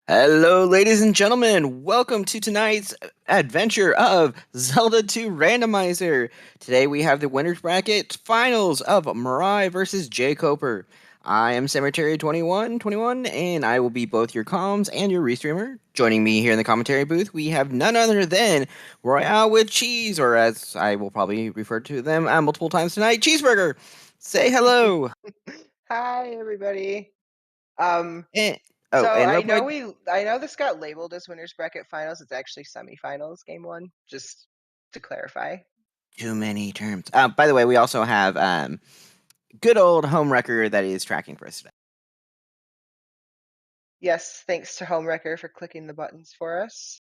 Hello, ladies and gentlemen. Welcome to tonight's adventure of Zelda 2 Randomizer. Today we have the winners bracket finals of MiRai versus jkoper. I am Cemetery2121, and I will be both your comms and your restreamer. Joining me here in the commentary booth, we have none other than Royale with Cheese, or as I will probably refer to them multiple times tonight, Cheeseburger. Say hello. Hi, everybody. Um, And, oh, so and real I know quick, I know this got labeled as winners bracket finals. It's actually semifinals, game one, just to clarify. too many terms. By the way, we also have good old home wrecker that is tracking for us today. Yes, thanks to Homewrecker for clicking the buttons for us.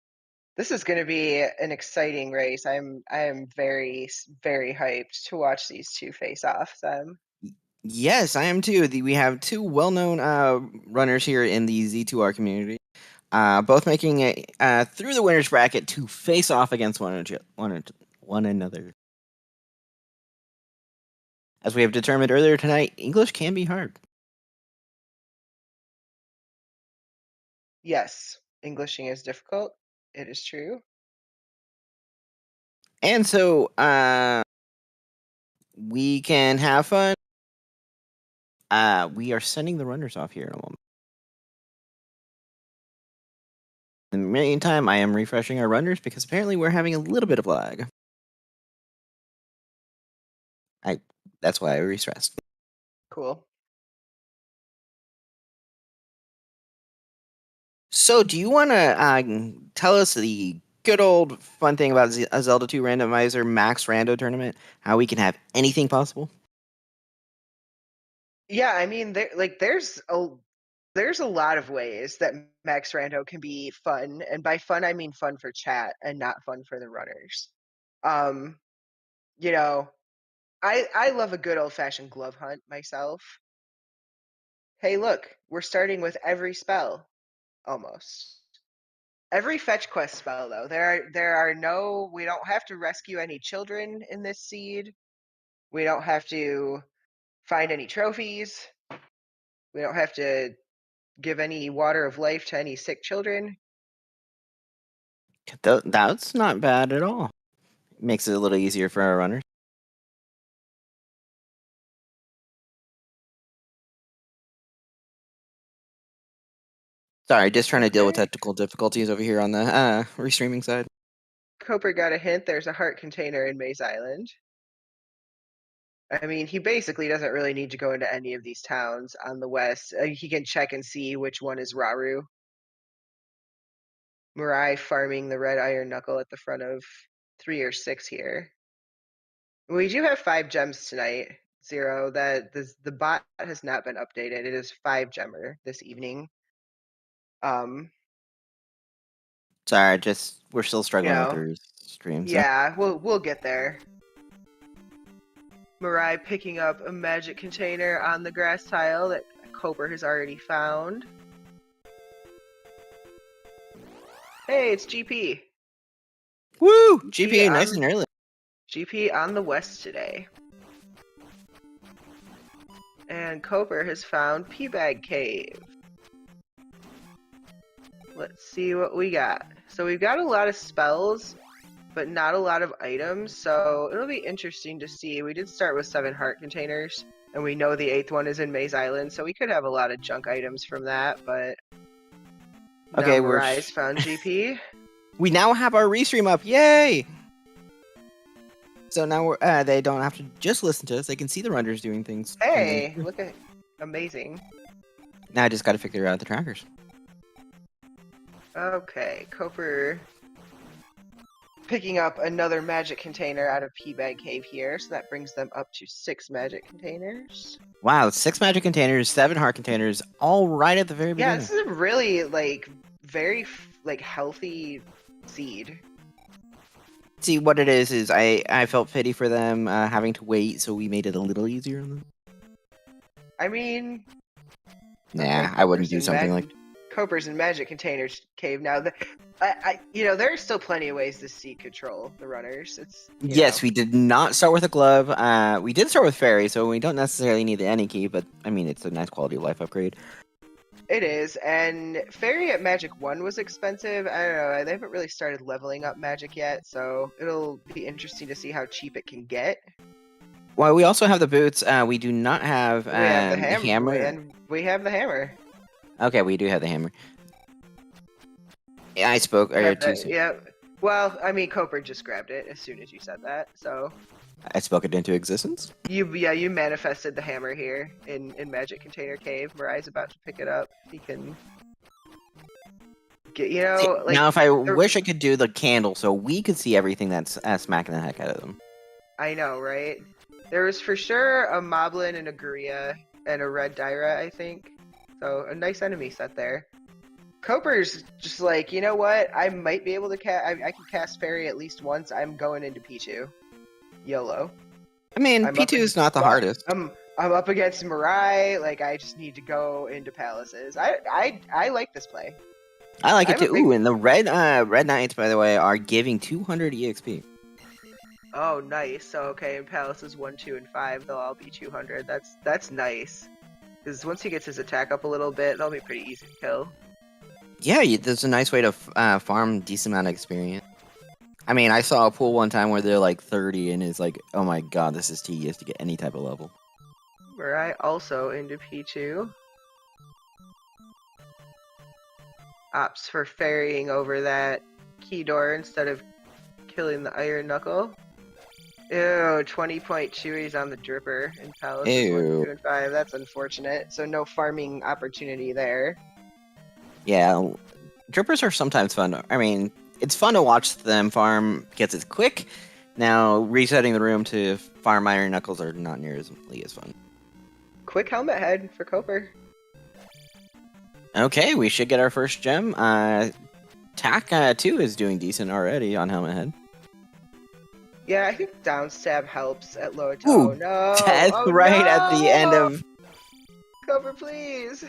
This is going to be an exciting race. I am very hyped to watch these two face off. Yes, I am too. We have two well-known runners here in the Z2R community, both making it through the winners bracket to face off against one another. As we have determined earlier tonight, English can be hard. Yes, Englishing is difficult. It is true. And so we can have fun. We are sending the runners off here in a moment. In the meantime, I am refreshing our runners because apparently we're having a little bit of lag. That's why I re-stressed. Cool. So, do you want to tell us the good old fun thing about Zelda 2 Randomizer Max Rando tournament? How we can have anything possible? Yeah, I mean, there's a lot of ways that Max Rando can be fun, and by fun I mean fun for chat and not fun for the runners. Um, you know, I love a good old-fashioned glove hunt myself. Hey, look, we're starting with every spell almost. Every fetch quest spell though. There are no we don't have to rescue any children in this seed. We don't have to find any trophies. We don't have to give any water of life to any sick children. That's not bad at all. Makes it a little easier for our runners. Sorry, just trying to deal with Okay. technical difficulties over here on the restreaming side. Coper got a hint. There's a heart container in Maze Island. I mean, he basically doesn't really need to go into any of these towns on the west. He can check and see which one is Raru. MiRai farming the red iron knuckle at the front of 3 or 6 here. We do have 5 gems tonight. Zero. The bot has not been updated. It is 5 gemmer this evening. Sorry, we're still You struggling with know, our stream. So. yeah, we'll get there. MiRai picking up a magic container on the grass tile that Coper has already found. Hey, it's GP. Woo! GP, nice and early. GP on the west today. And Coper has found P-Bag Cave. Let's see what we got. So we've got a lot of spells, but not a lot of items, so it'll be interesting to see. We did start with 7 heart containers, and we know the 8th one is in Maze Island, so we could have a lot of junk items from that, but Okay, now Mirai's found GP. We now have our restream up. Yay! So now they don't have to just listen to us. They can see the runners doing things. Hey, look at amazing. Now I just got to figure out the trackers. Okay, Coper picking up another magic container out of P-Bag Cave here, so that brings them up to 6 magic containers. Wow, 6 magic containers, 7 heart containers, all right at the very beginning. Yeah, this is a really, very, healthy seed. See, what it is I felt pity for them having to wait, so we made it a little easier on them. I mean... Nah, okay, I wouldn't do something like... Coper's in Magic Containers Cave now. There are still plenty of ways this seed could troll the runners. Yes, we did not start with a glove. We did start with Fairy, so we don't necessarily need the any key, but, I mean, it's a nice quality of life upgrade. It is, and Fairy at Magic 1 was expensive. I don't know, they haven't really started leveling up Magic yet, so it'll be interesting to see how cheap it can get. Well, we also have the boots. We do not have We have the the hammer, hammer. and we have the hammer. Okay, we do have the hammer. Yeah, I spoke too soon. Yeah. Well, I mean, Coper just grabbed it as soon as you said that, so I spoke it into existence. you manifested the hammer here in Magic Container Cave. MiRai's about to pick it up. He can get, See, like now, if I wish I could do the candle so we could see everything that's smacking the heck out of them. I know, right? There was for sure a Moblin and a Guria and a Red Dyra, I think. So a nice enemy set there. Coper's just like, you know what? I might be able to cast. I can cast Fairy at least once. I'm going into Pichu. YOLO. I mean, P2 is not the hardest. I'm up against MiRai. Like, I just need to go into palaces. I like this play. I like it too. Ooh, and the red knights, by the way, are giving 200 EXP. Oh, nice. So okay, in palaces 1, 2, and 5, they'll all be 200. That's nice. Because once he gets his attack up a little bit, that'll be pretty easy to kill. Yeah, there's a nice way to farm decent amount of experience. I mean, I saw a pool one time where they're like 30, and it's like, oh my god, this is tedious to get any type of level. MiRai also into Pichu. Opts for ferrying over that key door instead of killing the Iron Knuckle. Ew, 20-point Chewies on the Dripper in Palaces 1, 2, and 5. That's unfortunate. So no farming opportunity there. Yeah, Drippers are sometimes fun. I mean, it's fun to watch them farm because it's quick. Now, resetting the room to farm Iron Knuckles are not nearly as fun. Quick helmet head for Coper. Okay, we should get our first gem. Tak 2 is doing decent already on helmet head. Yeah, I think down stab helps at low attack. Ooh, Oh no! Death no! at the end of... Coper, please!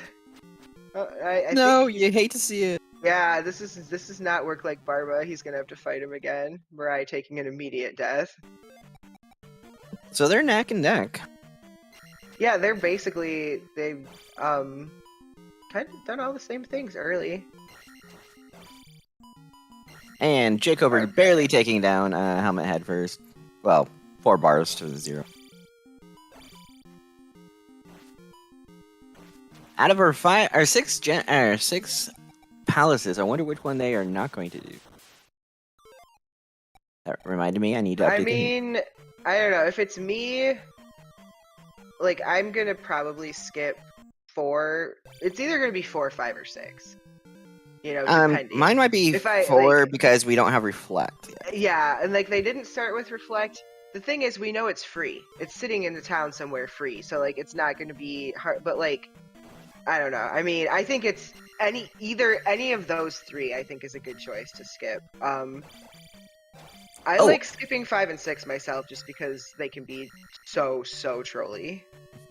No, you hate to see it. Yeah, this does not work like Barba. He's gonna have to fight him again. MiRai taking an immediate death. So they're neck and neck. Yeah, they're basically they've kind of done all the same things early. And jkoper barely taking down helmet head first. Well, 4 bars to 0. Out of our 6 palaces, I wonder which one they are not going to do. That reminded me, I need to update. I mean, I don't know. If it's me, like, I'm gonna probably skip 4. It's either gonna be 4, 5, or 6. You know, depending. Mine might be 4 like, because we don't have Reflect yet. Yeah, and like they didn't start with Reflect. The thing is, we know it's free. It's sitting in the town somewhere free, so like it's not gonna be hard. But like, I don't know. I mean, I think it's any of those 3. I think is a good choice to skip. I like skipping 5 and 6 myself, just because they can be so trolly.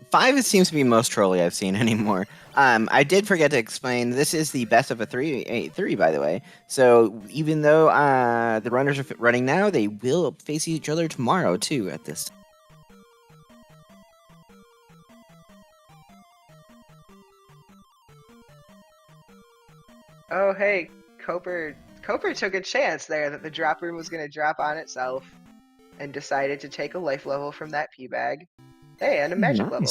5 seems to be most trolly I've seen anymore. I did forget to explain, this is the best of a 3, by the way. So even though the runners are running now, they will face each other tomorrow, too, at this time. Oh, hey, Coper took a chance there that the drop room was going to drop on itself and decided to take a life level from that P-bag. Hey, and a magic level.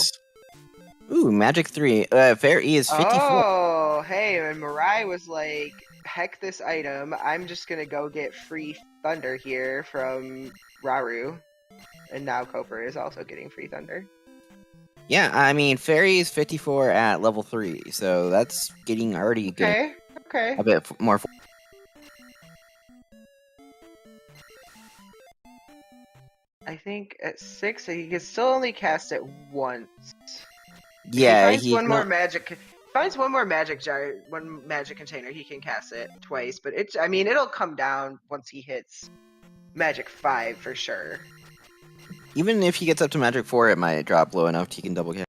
Ooh, magic 3. Fair E is 54. Oh, hey, and MiRai was like, heck this item. I'm just gonna go get free thunder here from Raru. And now Coper is also getting free thunder. Yeah, I mean, Fairy is 54 at level 3, so that's getting already good. Okay. A bit more. I think at 6, he can still only cast it once. Yeah, if he finds one more magic jar, one magic container, he can cast it twice. But I mean, it'll come down once he hits magic 5 for sure. Even if he gets up to magic 4, it might drop low enough he can double cast.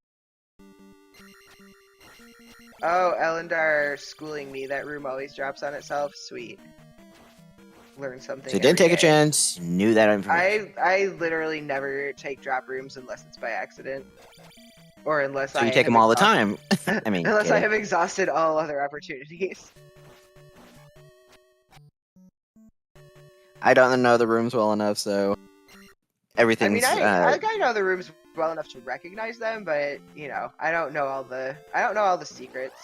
Oh, Elendar schooling me. That room always drops on itself. Sweet. Learn something. So you didn't take a chance. Knew that information. I literally never take drop rooms unless it's by accident. or unless So I you take have them all the exhausted, time. I mean, unless I kidding. have exhausted all other opportunities. I don't know the rooms well enough, so I mean, everything's. I know the rooms well enough to recognize them, but you know, I don't know all the secrets.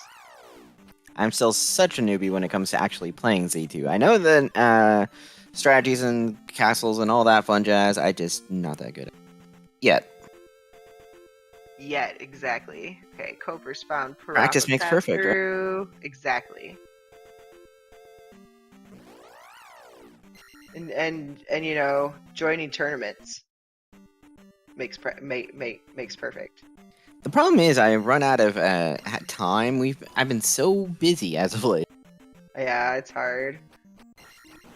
I'm still such a newbie when it comes to actually playing Z2. I know the strategies and castles and all that fun jazz. I just not that good at it yet. Yet, exactly. Okay, Coper's found Practice Parappa makes path perfect, right? through. Exactly. And you know, joining tournaments makes perfect. The problem is I run out of time. I've been so busy as of late. Yeah, it's hard.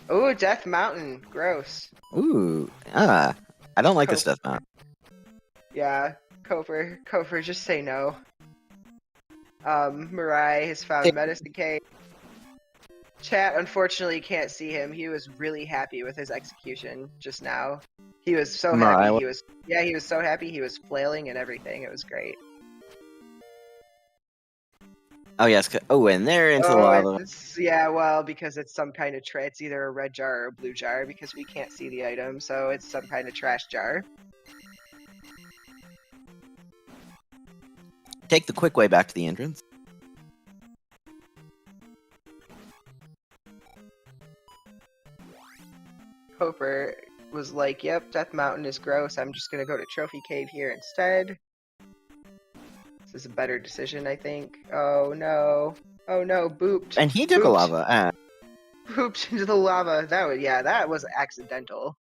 Oh, Death Mountain, gross. Ooh, I don't like this Cope. stuff, man. Yeah, Coper, just say no. MiRai has found Medicine Cave. Chat unfortunately can't see him. He was really happy with his execution just now. He was so happy. Mariah. He was so happy. He was flailing and everything. It was great. Oh yes. Oh, and they're into the Oh, lava. yeah, well, because it's some kind of it's either a red jar or a blue jar because we can't see the item, so it's some kind of trash jar. Take the quick way back to the entrance. Coper was like, "Yep, Death Mountain is gross. I'm just gonna go to Trophy Cave here instead. This is a better decision, I think." Oh no! Oh no! Booped. And he took a Booped. lava. Pooped into the lava. That was accidental.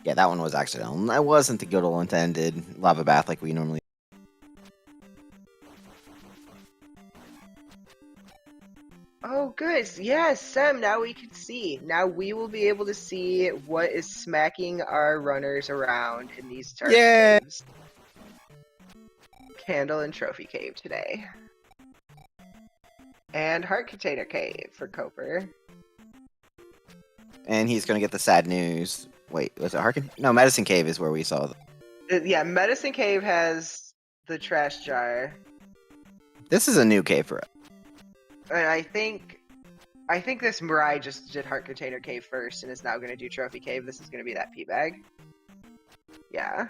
Yeah, that one was accidental. That wasn't the good old intended lava bath like we normally. Oh, good. Yes, Sam, now we can see. Now we will be able to see what is smacking our runners around in these dark caves. Candle and Trophy Cave today. And Heart Container Cave for Coper. And he's gonna get the sad news. Wait, was it Harkin? No, Medicine Cave is where we saw. Yeah, Medicine Cave has the trash jar. This is a new cave for us. And I think this MiRai just did Heart Container Cave first and is now going to do Trophy Cave. This is going to be that pea bag. Yeah.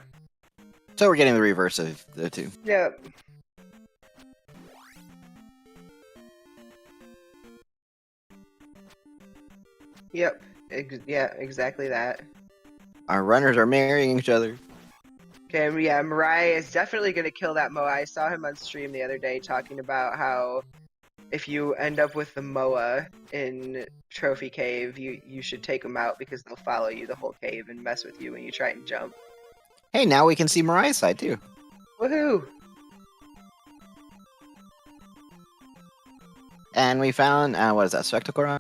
So we're getting the reverse of the two. Yep. Yep. Yeah, exactly that. Our runners are marrying each other. Okay, yeah, MiRai is definitely going to kill that Moa. I saw him on stream the other day talking about how if you end up with the Moa in Trophy Cave, you should take them out because they'll follow you the whole cave and mess with you when you try and jump. Hey, now we can see Mariah's side too. Woohoo! And we found, what is that, Spectacle?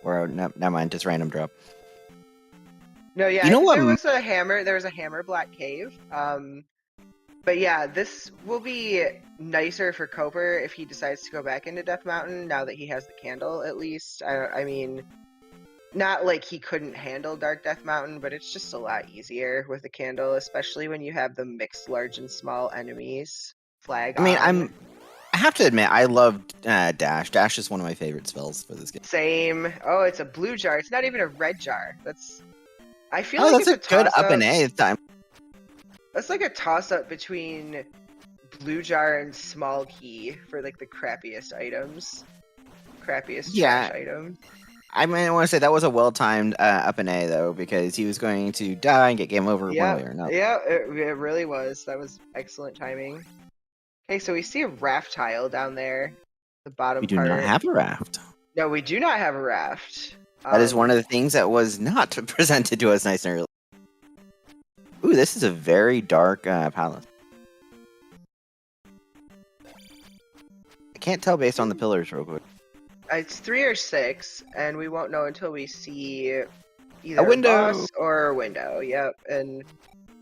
Or, no, never mind, just random drop. No, yeah, You know what? there was a hammer black cave. But yeah, this will be nicer for Coper if he decides to go back into Death Mountain now that he has the candle, at least. I mean, not like he couldn't handle Dark Death Mountain, but it's just a lot easier with the candle, especially when you have the mixed large and small enemies flag I mean, on. I have to admit, I love Dash. Dash is one of my favorite spells for this game. Same. Oh, it's a blue jar. It's not even a red jar. I feel Oh, like that's it's a good up and A time. That's like a toss-up between blue jar and small key for like the crappiest items. Crappiest trash items. I mean, I want to say that was a well-timed up and A, though, because he was going to die and get game over one way or another. Yeah, it really was. That was excellent timing. Okay, so we see a raft tile down there. The bottom part. We do not have a raft. No, we do not have a raft. That is one of the things that was not presented to us nice and early. Ooh, this is a very dark palace. I can't tell based on the pillars real quick. It's 3 or 6, and we won't know until we see either A window a boss or a window. Yep, and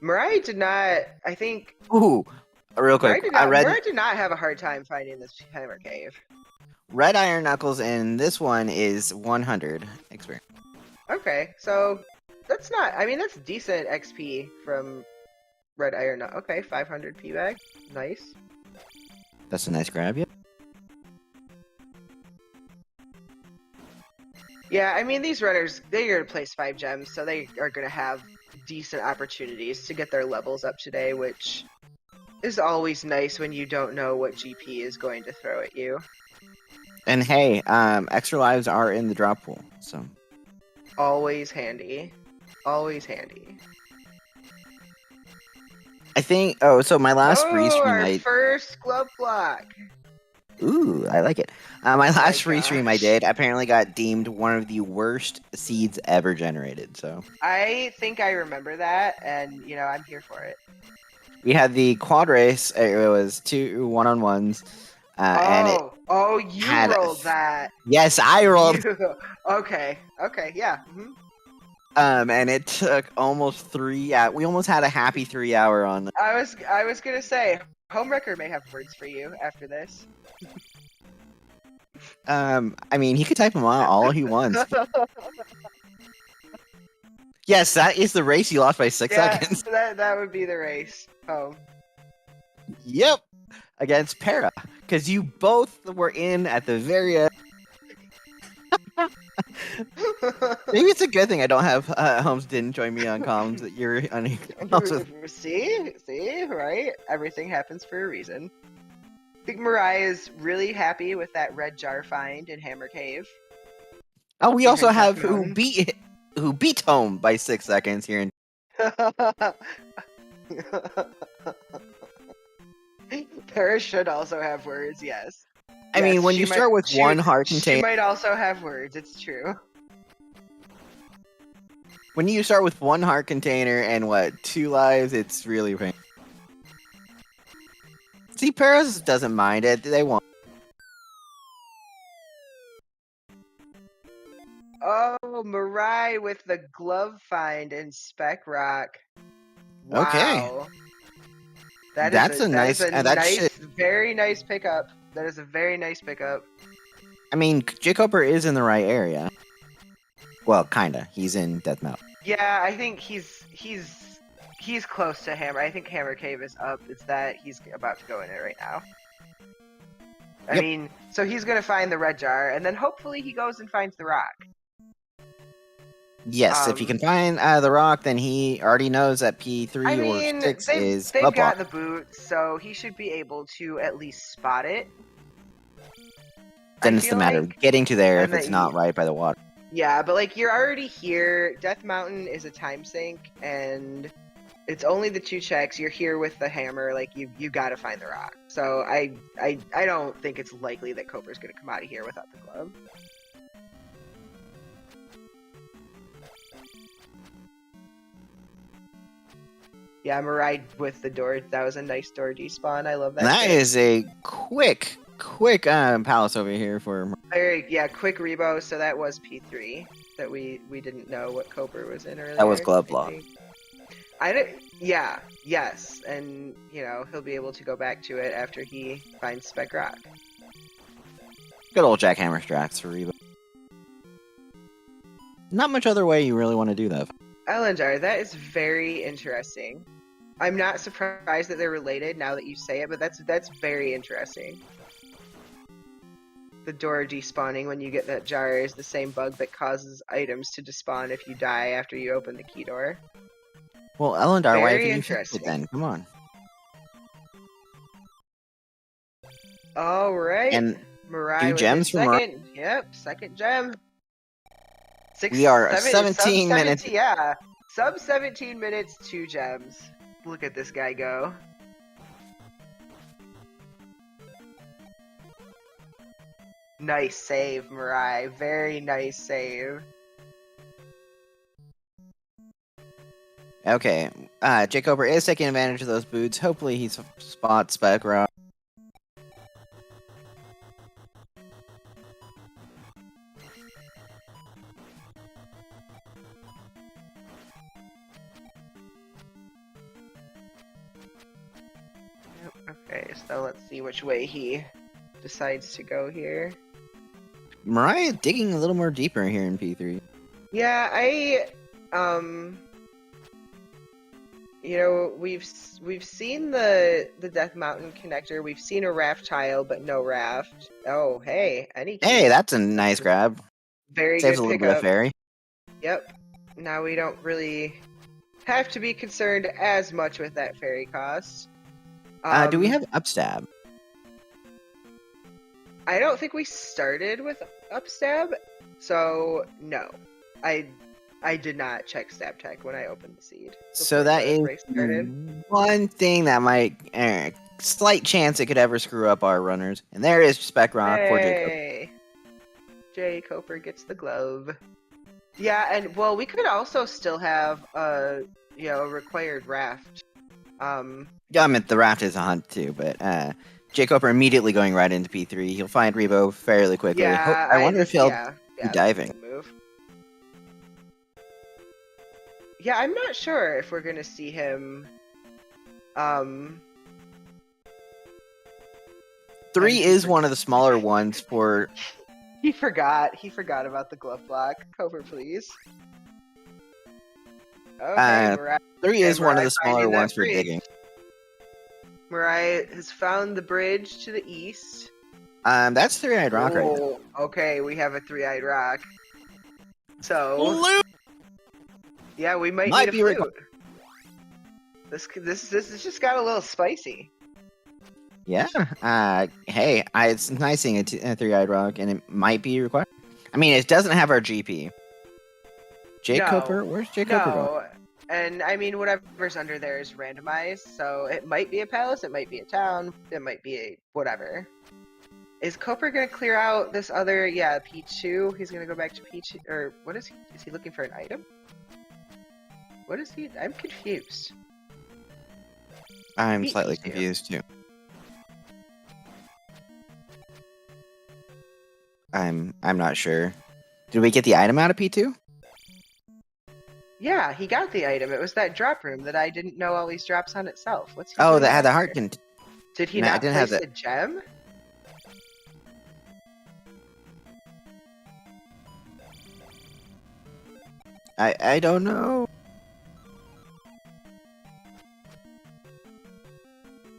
MiRai did not, I think... Ooh, real quick, MiRai did not have a hard time finding this hammer cave. Red Iron Knuckles in this one is 100 experience. Okay, so That's not. I mean, that's decent XP from Red Iron. Okay, 500 P bag. Nice. That's a nice grab, yeah. Yeah, I mean, these runners, they're going to place 5 gems, so they are going to have decent opportunities to get their levels up today, which is always nice when you don't know what GP is going to throw at you. And hey, extra lives are in the drop pool, so. Always handy. Always handy. I think, oh, so my last free stream, our first glove block. Ooh, I like it. My last free stream I gosh. did apparently got deemed one of the worst seeds ever generated, so. I think I remember that, and, you know, I'm here for it. We had the quad race, it was 2 one-on-ones, and it you had rolled that. Yes, I rolled. Okay, yeah. And it took almost 3 we almost had a happy 3 hour on. I was gonna say, Homewrecker may have words for you after this. I mean, he could type them out all he wants. Yes, that is the race you lost by 6 seconds. That would be the race. Home. Yep, against Para, because you both were in at the very end. Maybe it's a good thing I don't have Holmes didn't join me on comms that you're on. See, right? Everything happens for a reason. I think MiRai is really happy with that red jar find in Hammer Cave. Oh, we also have who beat Home by 6 seconds here in. Paris should also have words, yes. I mean, when you start with one heart container, she might also have words. It's true. When you start with 1 heart container and 2 lives, it's really painful. See, Paris doesn't mind it. They want. Oh, MiRai with the glove find in Spec Rock. Wow. Okay. That's a nice, very nice pickup. That is a very nice pickup. I mean, jkoper is in the right area. Well, kinda. He's in Death Mountain. Yeah, I think he's close to Hammer. I think Hammer Cave is up. It's that he's about to go in it right now. I mean, so he's gonna find the red jar, and then hopefully he goes and finds the rock. Yes, if he can find the rock, then he already knows that P3 or 6 is they've got the boots, so he should be able to at least spot it. Then it's the matter of getting to there if it's not right by the water. Yeah, but like you're already here. Death Mountain is a time sink, and it's only the 2 checks. You're here with the hammer. Like you got to find the rock. So I don't think it's likely that Coper's gonna come out of here without the glove. Yeah, MiRai with the door. That was a nice door despawn. I love that. That is a quick palace over here for. Yeah, quick rebo. So that was P3 that we didn't know what Coper was in earlier. That was glove block. Yeah, yes, and you know he'll be able to go back to it after he finds Spec Rock. Good old jackhammer strats for rebo. Not much other way you really want to do that. Elenjar, that is very interesting. I'm not surprised that they're related now that you say it, but that's very interesting. The door despawning when you get that jar is the same bug that causes items to despawn if you die after you open the key door. Well, Elendar, why didn't you fix it then? Come on. All right. And MiRai 2 gems from second. Yep, second gem. We are 17 minutes. Yeah, sub 17 minutes, 2 gems. Look at this guy go. Nice save, MiRai. Very nice save. Okay, jkoper is taking advantage of those boots. Hopefully he spots Spec Rock. Okay, so let's see which way he decides to go here. MiRai digging a little more deeper here in P3. Yeah, You know, we've seen the Death Mountain connector. We've seen a raft tile, but no raft. Oh, hey, any Hey, key. that's a nice grab. Very Saves good a little bit of pickup. fairy. Yep. Now we don't really have to be concerned as much with that fairy cost. Do we have upstab? I don't think we started with upstab, so no. I did not check stab tech when I opened the seed. So before that the is race started. one thing that might, slight chance it could ever screw up our runners. And there is Spec Rock for Jacob. Hey, jkoper gets the glove. Yeah, and well, we could also still have a required raft. Yeah, I mean, the raft is a hunt too, but jkoper immediately going right into P3. He'll find Rebo fairly quickly. Yeah, I wonder if he'll be that's diving. a good move. Yeah, I'm not sure if we're gonna see him. 3 is one of the smaller ones for. He forgot about the glove block. Cover, please. Okay, MiRai. 3 is one of MiRai the smaller finding that ones for bridge. digging. MiRai has found the bridge to the east. That's 3-eyed rock right there. Okay, we have a 3-eyed rock. So Flute! yeah, we might Might need a be flute. This just got a little spicy. Yeah. Hey, it's nice seeing a 3-eyed rock, and it might be required. I mean, it doesn't have our GP. jkoper? Where's jkoper going? And I mean, whatever's under there is randomized, so it might be a palace, it might be a town, it might be a whatever. Is Coper gonna clear out this other, P2? He's gonna go back to P2, or what is he? Is he looking for an item? What is he? I'm confused. I'm P2. slightly confused too. I'm not sure. Did we get the item out of P2? Yeah, he got the item. It was that drop room that I didn't know always drops on itself. What's he Oh, doing that had the back heart there? con. Did he No, it not didn't place have the gem? I don't know.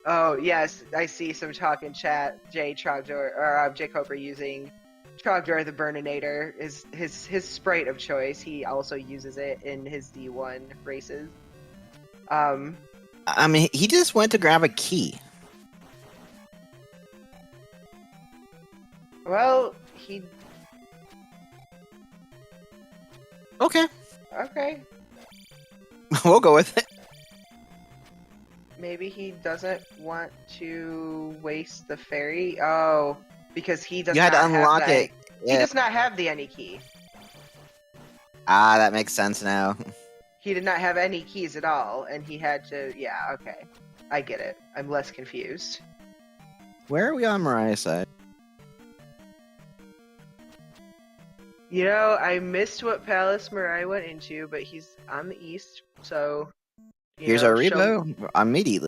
Oh yes, I see some talk in chat. jkoper using Trogdor the Burninator is his sprite of choice. He also uses it in his D1 races. I mean, he just went to grab a key. Well, he. Okay. Okay. We'll go with it. Maybe he doesn't want to waste the fairy. Oh, because he does. You had to not unlock have the, it. He does not have the any key. Ah, that makes sense now. He did not have any keys at all, and he had to. Yeah, okay, I get it. I'm less confused. Where are we on MiRai's side? You know, I missed what palace MiRai went into, but he's on the east, so. Here's our Rebo immediately.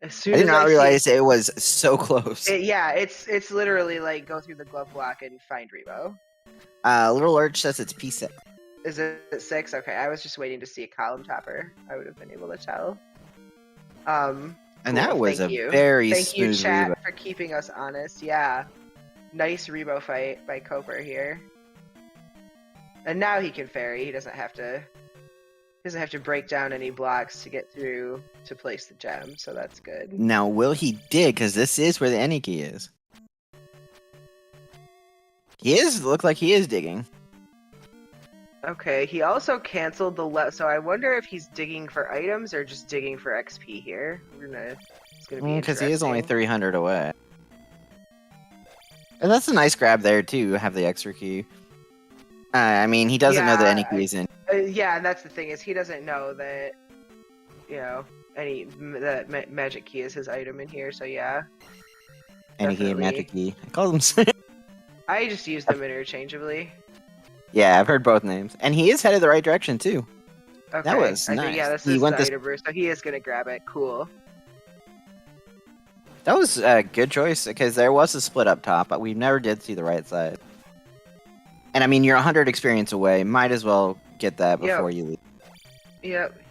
As soon I did as not I realize see it was so close. it's literally like go through the glove block and find Rebo. Little Lurch says it's P6. Is it 6? Okay, I was just waiting to see a column topper. I would have been able to tell. And cool, that was thank a you. very Thank you, smooth chat, Rebo. for keeping us honest. Yeah, nice Rebo fight by Coper here. And now he can fairy. He doesn't have to break down any blocks to get through to place the gem, so that's good. Now, will he dig? Because this is where the any key is. Look like he is digging. Okay, he also canceled the so I wonder if he's digging for items or just digging for XP here. It's gonna be Because he is only interesting. 300 away. And that's a nice grab there, too, have the extra key. I mean, he doesn't know that any key is in. Yeah, and that's the thing, is he doesn't know that, that magic key is his item in here, so yeah. Any key, magic key. I call them. I just use them interchangeably. Yeah, I've heard both names. And he is headed the right direction, too. Okay. That was nice. Yeah, this He is went the this... item burst, so he is gonna grab it. Cool. That was a good choice, because there was a split up top, but we never did see the right side. And I mean, you're 100 experience away. Might as well get that before Yep. you leave. Yep.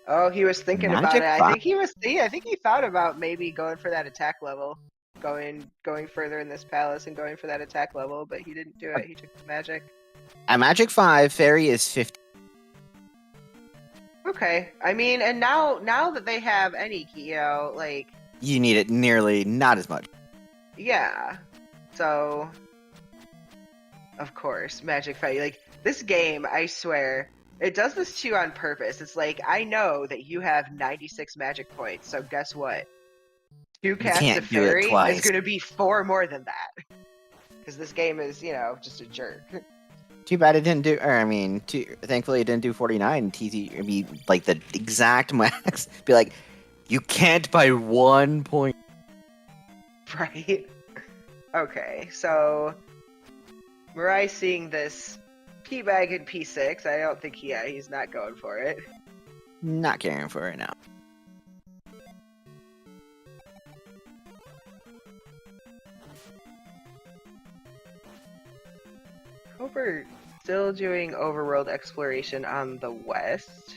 Oh, he was thinking about Magic it. I 5? think he was. Yeah, I think he thought about maybe going for that attack level, going further in this palace and going for that attack level, but he didn't do it. He took the magic. At Magic 5, Fairy is 50. Okay. I mean, and now that they have any key, like You need it nearly not as much. yeah. So of course, Magic Fight. Like this game, I swear, it does this to you on purpose. It's like I know that you have 96 magic points, so guess what? Two You casts of can't do it Fairy is twice. going to be 4 more than that. Because this game is, just a jerk. Too bad it didn't do, or I mean, thankfully it didn't do 49. TZ, I mean, like the exact max. Be like, you can't by 1 point. Right? Okay, so MiRai seeing this P-Bag in P6, I don't think he's not going for it. Not caring for it now. Jkoper still doing overworld exploration on the west.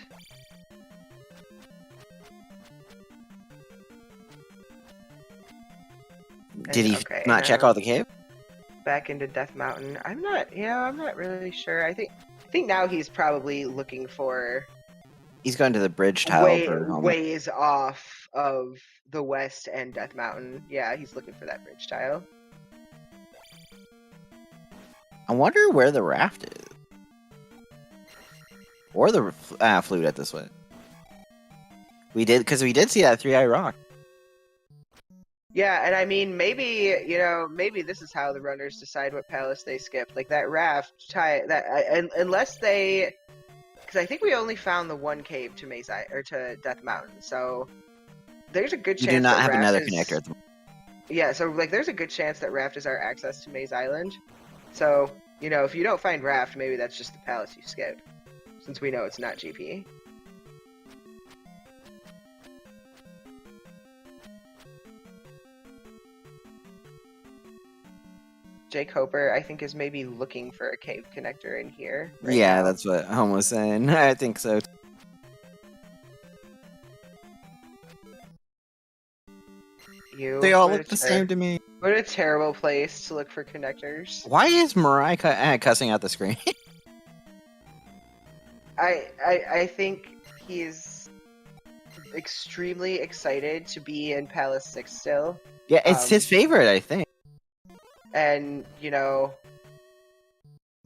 Did he Okay, not check now all the cave? back into Death Mountain. I'm not really sure. I think now he's probably looking for He's going to the bridge tile for home. ways off of the west and Death Mountain. Yeah, he's looking for that bridge tile. I wonder where the raft is. Or the flute at this way. We did see that 3-eye rock. Yeah, and I mean, maybe this is how the runners decide what palace they skip. Like that raft unless they, because I think we only found the one cave to to Death Mountain, so there's a good chance You do not that have raft another is, connector at the yeah, so like there's a good chance that raft is our access to Maze Island. So if you don't find raft, maybe that's just the palace you skip, since we know it's not GP. jkoper, I think, is maybe looking for a cave connector in here. Yeah, now. that's what Home was saying. I think so. They all look the same to me. What a terrible place to look for connectors. Why is MiRai cussing out the screen? I think he's extremely excited to be in Palace 6 still. Yeah, it's his favorite, I think. And,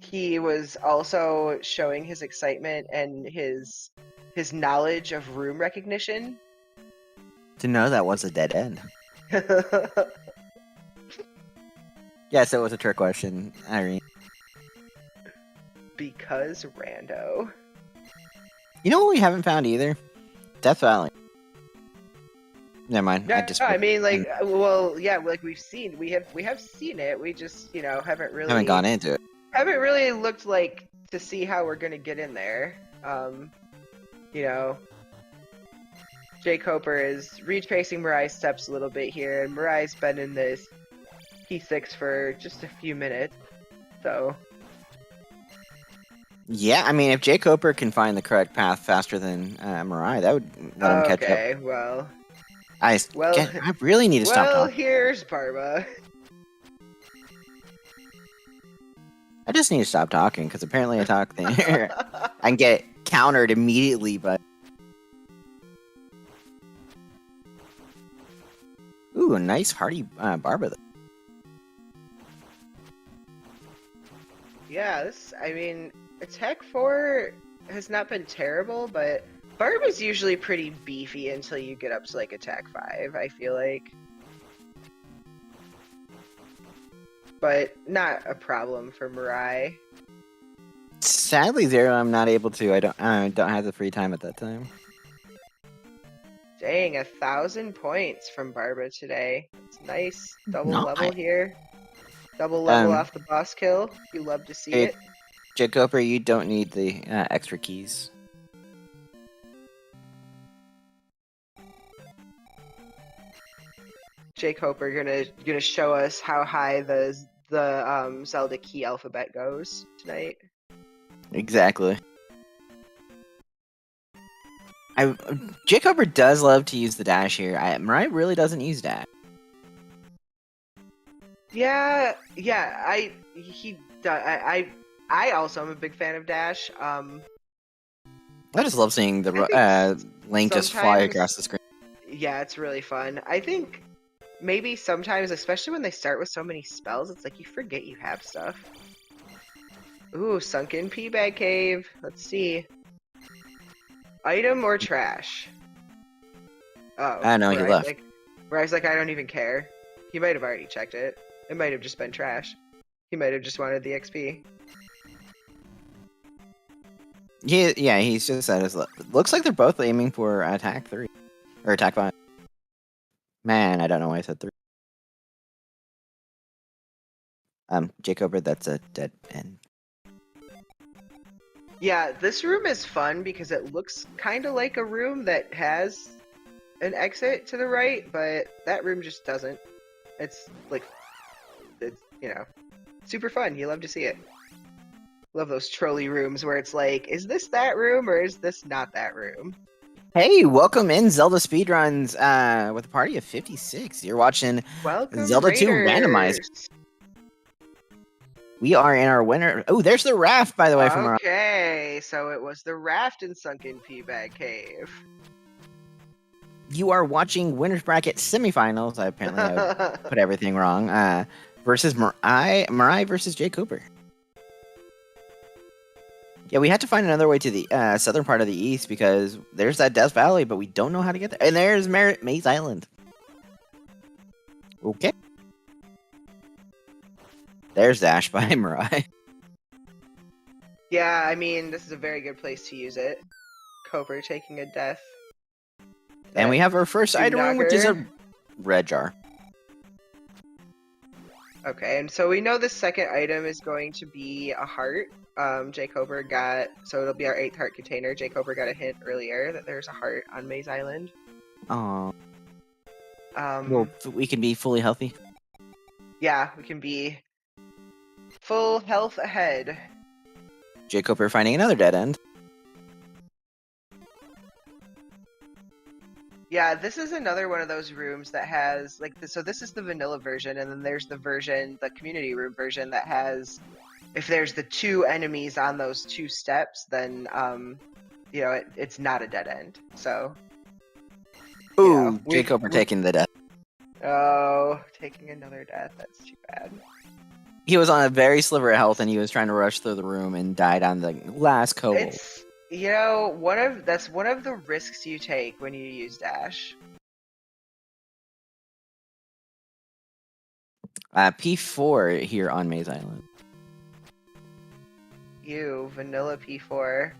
he was also showing his excitement and his knowledge of room recognition. To know that was a dead end. Yes, it was a trick question, Irene. Because Rando. You know what we haven't found either? Death Valley. Never mind. No, I mean, like, well, yeah, like we have seen it. We just, haven't gone into it. Haven't really looked like to see how we're gonna get in there. jkoper is retracing MiRai's steps a little bit here, and MiRai's been in this P6 for just a few minutes, so. Yeah, I mean, if jkoper can find the correct path faster than MiRai, that would let him catch up. Okay, well. I really need to stop talking. Well, here's Barba. I just need to stop talking, because apparently I talk there. I can get countered immediately, but... Ooh, a nice hearty Barba, though. Yeah, Attack 4 has not been terrible, but Barba's usually pretty beefy until you get up to, like, Attack 5, I feel like. But not a problem for MiRai. Sadly, Zero, I'm not able to. I don't have the free time at that time. Dang, 1,000 points from Barba today. It's nice. Double level here. Double level off the boss kill. You love to see it. jkoper, you don't need the extra keys. jkoper gonna show us how high the Zelda key alphabet goes tonight. Exactly. I jkoper does love to use the dash here. MiRai really doesn't use dash. Yeah, yeah. He does. I also am a big fan of Dash. I just love seeing the I think Link just fly across sometimes, the screen. yeah, it's really fun. I think maybe sometimes, especially when they start with so many spells, it's like you forget you have stuff. Ooh, sunken pea bag cave. Let's see. Item or trash? Oh, I know he left. Where I was like, I don't even care. He might have already checked it. It might have just been trash. He might have just wanted the XP. Yeah, he's just at his. Looks like they're both aiming for attack 3 or attack 5. Man, I don't know why I said 3. jkoper, that's a dead end. Yeah, this room is fun because it looks kind of like a room that has an exit to the right, but that room just doesn't. It's like, it's, super fun. You love to see it. Love those trolley rooms where it's like, is this that room or is this not that room? Hey, welcome in Zelda Speedruns with a party of 56. You're watching Welcome, Zelda 2 Randomizer. Raiders. We are in our winner. Oh, there's the raft, by the way, from our. Okay, so it was the raft in Sunken Peabag Cave. You are watching winners bracket semifinals. I put everything wrong. Versus MiRai versus jkoper. Yeah, we had to find another way to the southern part of the east because there's that Death Valley, but we don't know how to get there. And there's Maze Island. Okay. There's Dash by MiRai. Yeah, I mean, this is a very good place to use it. Koper taking a death. And we have our first item room, which is a red jar. Okay, and so we know the second item is going to be a heart. jkoper got, so it'll be our 8th heart container. jkoper got a hint earlier that there's a heart on Maze Island. Oh. Well, we can be fully healthy. Yeah, we can be full health ahead. jkoper finding another dead end. Yeah, this is another one of those rooms that has like so this is the vanilla version, and then there's the community room version that has, if there's the 2 enemies on those 2 steps, then it's not a dead end. So ooh, jkoper taking the death. Oh, taking another death. That's too bad. He was on a very sliver of health, and he was trying to rush through the room and died on the last kobold. It's that's one of the risks you take when you use dash. P4 here on Maze Island. Vanilla P4.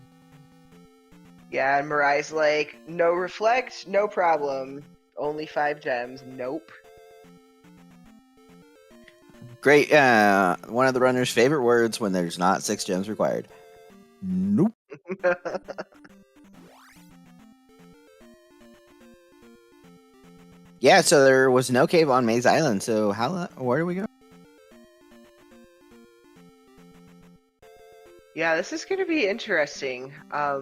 Yeah, and MiRai's like, no reflect, no problem. Only 5 gems. Nope. Great. One of the runner's favorite words when there's not 6 gems required. Nope. Yeah, so there was no cave on Maze Island. So where do we go? Yeah, this is going to be interesting. I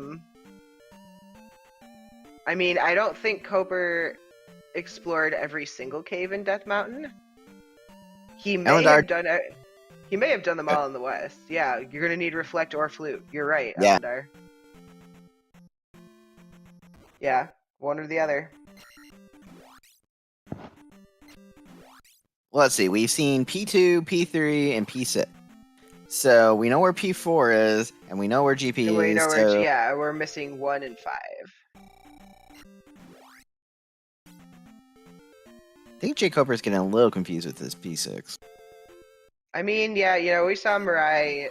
mean, I don't think Koper explored every single cave in Death Mountain. He may have done them all in the west. Yeah, you're gonna need reflect or flute. You're right, yeah. Elendar. Yeah, one or the other. Let's see. We've seen P2, P3, and P6. So we know where P4 is, and we know where GP and we is. Know where, we're missing 1 and 5. I think jkoper's getting a little confused with this P6. I mean, yeah, we saw MiRai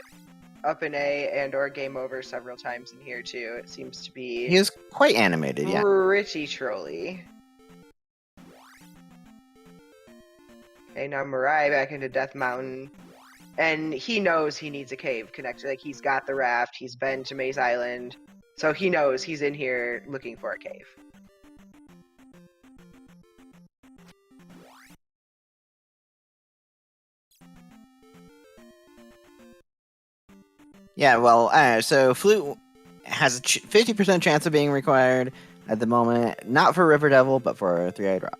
up in A and or game over several times in here too. It seems to be. He is quite animated, yeah. Pretty trolly. Okay, now MiRai back into Death Mountain. And he knows he needs a cave connected. Like, he's got the raft, he's been to Maze Island. So he knows he's in here looking for a cave. Yeah, well, so Flute has a 50% chance of being required at the moment, not for River Devil, but for 3-eyed Rock.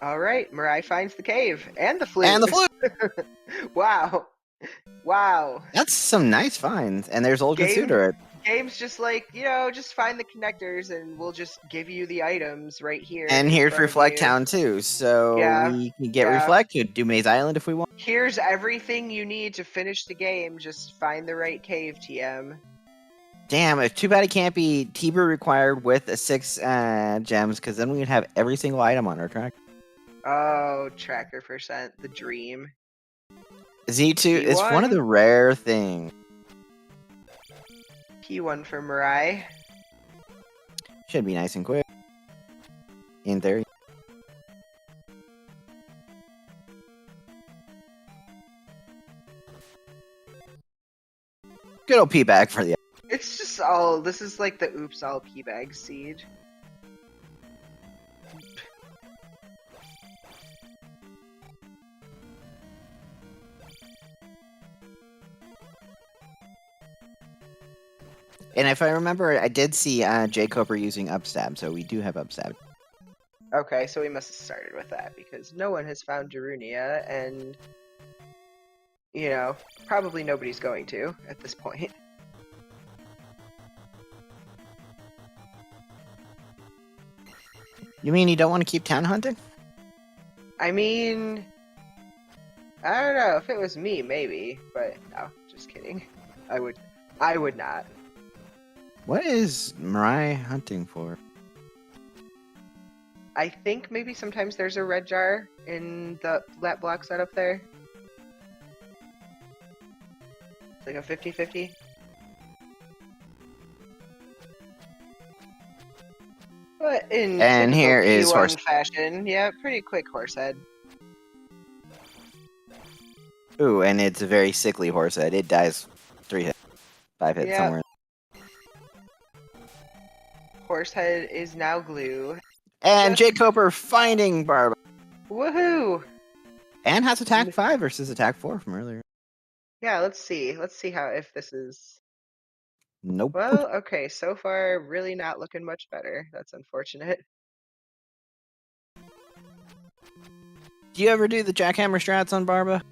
All right, MiRai finds the cave and the And flute. the Flute! Wow. Wow. That's some nice finds. And there's Old Game Consuder. game's just like, just find the connectors and we'll just give you the items right here And in here's front of Reflect you. Town, too. So Yeah. we can get Yeah. Reflect, could do Maze Island if we want. Here's everything you need to finish the game. Just find the right cave, TM. Damn, it's too bad it can't be T-Brew required with a 6 gems, because then we would have every single item on our track. Oh, tracker percent, the dream. Z2 is one of P1. the rare things. P1 for MiRai. Should be nice and quick. In theory. Good old P-Bag for the... It's just all, this is like the oops all P-bag seed. And if I remember, I did see jkoper using Upstab, so we do have Upstab. Okay, so we must have started with that because no one has found Darunia, and probably nobody's going to at this point. You mean you don't want to keep town hunting? I mean, I don't know. If it was me, maybe, but no, just kidding. I would not. What is MiRai hunting for? I think maybe sometimes there's a red jar in that block setup there. It's like a 50-50. But in And typical here is P1 horse. fashion, yeah, pretty quick horse head. Ooh, and it's a very sickly horse head. It dies 3 hits, 5 hits Yep. somewhere. Horsehead is now glue. And Just- jkoper finding Barb. Woohoo! And has attack 5 versus attack 4 from earlier. Yeah, let's see. Let's see if this is... Nope. Well, okay, so far, really not looking much better. That's unfortunate. Do you ever do the jackhammer strats on Barba?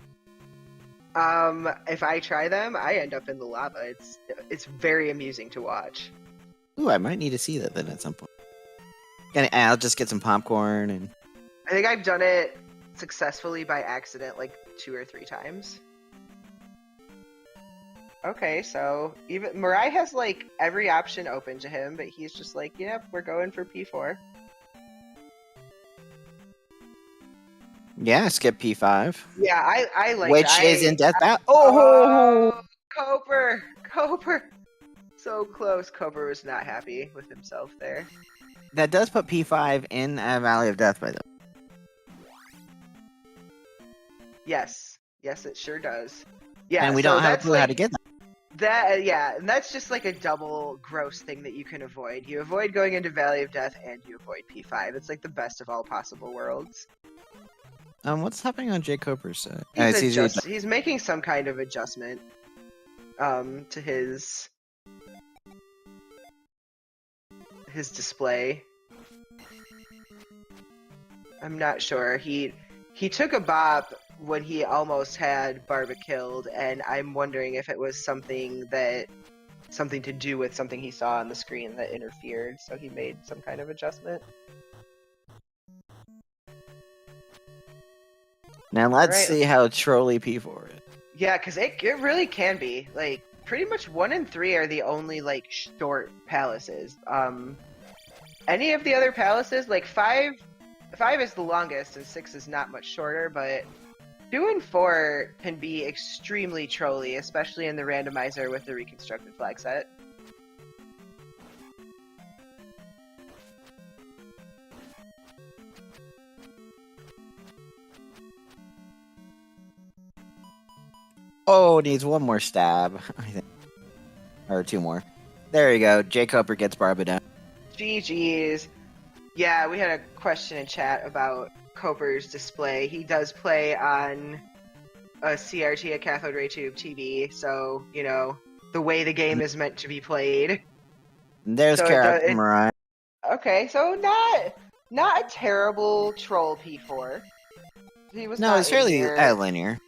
If I try them, I end up in the lava. It's very amusing to watch. Ooh, I might need to see that then at some point. And I'll just get some popcorn and... I think I've done it successfully by accident like 2 or 3 times. Okay, so even MiRai has like every option open to him, but he's just like, yep, we're going for P4. Yeah, skip P5. Yeah, I like Which that. is in death battle. Oh! Koper! So close. Koper was not happy with himself there. That does put P5 in Valley of Death, by the way. Yes. Yes, it sure does. Yeah, And we so don't have a that's clue how like, to get that. yeah, and that's just like a double gross thing that you can avoid. You avoid going into Valley of Death and you avoid P5. It's like the best of all possible worlds. What's happening on jkoper's side? He's making some kind of adjustment to his display. I'm not sure. He took a bop when he almost had Barba killed, and I'm wondering if it was something to do with something he saw on the screen that interfered, so he made some kind of adjustment. Now let's see how trolly P4 is. Yeah, because it really can be. Like, pretty much 1 and 3 are the only, like, short palaces. Any of the other palaces, like 5 is the longest and 6 is not much shorter, but 2 and 4 can be extremely trolly, especially in the randomizer with the reconstructed flag set. Oh, needs one more stab, I think. Or 2 more. There you go. jkoper gets Barba down. GG's. Yeah, we had a question in chat about Coper's display. He does play on a CRT, a cathode ray tube TV, so, you know, the way the game is meant to be played. There's So MiRai. okay, so not a terrible troll P4. He was No, not it's in fairly here. linear.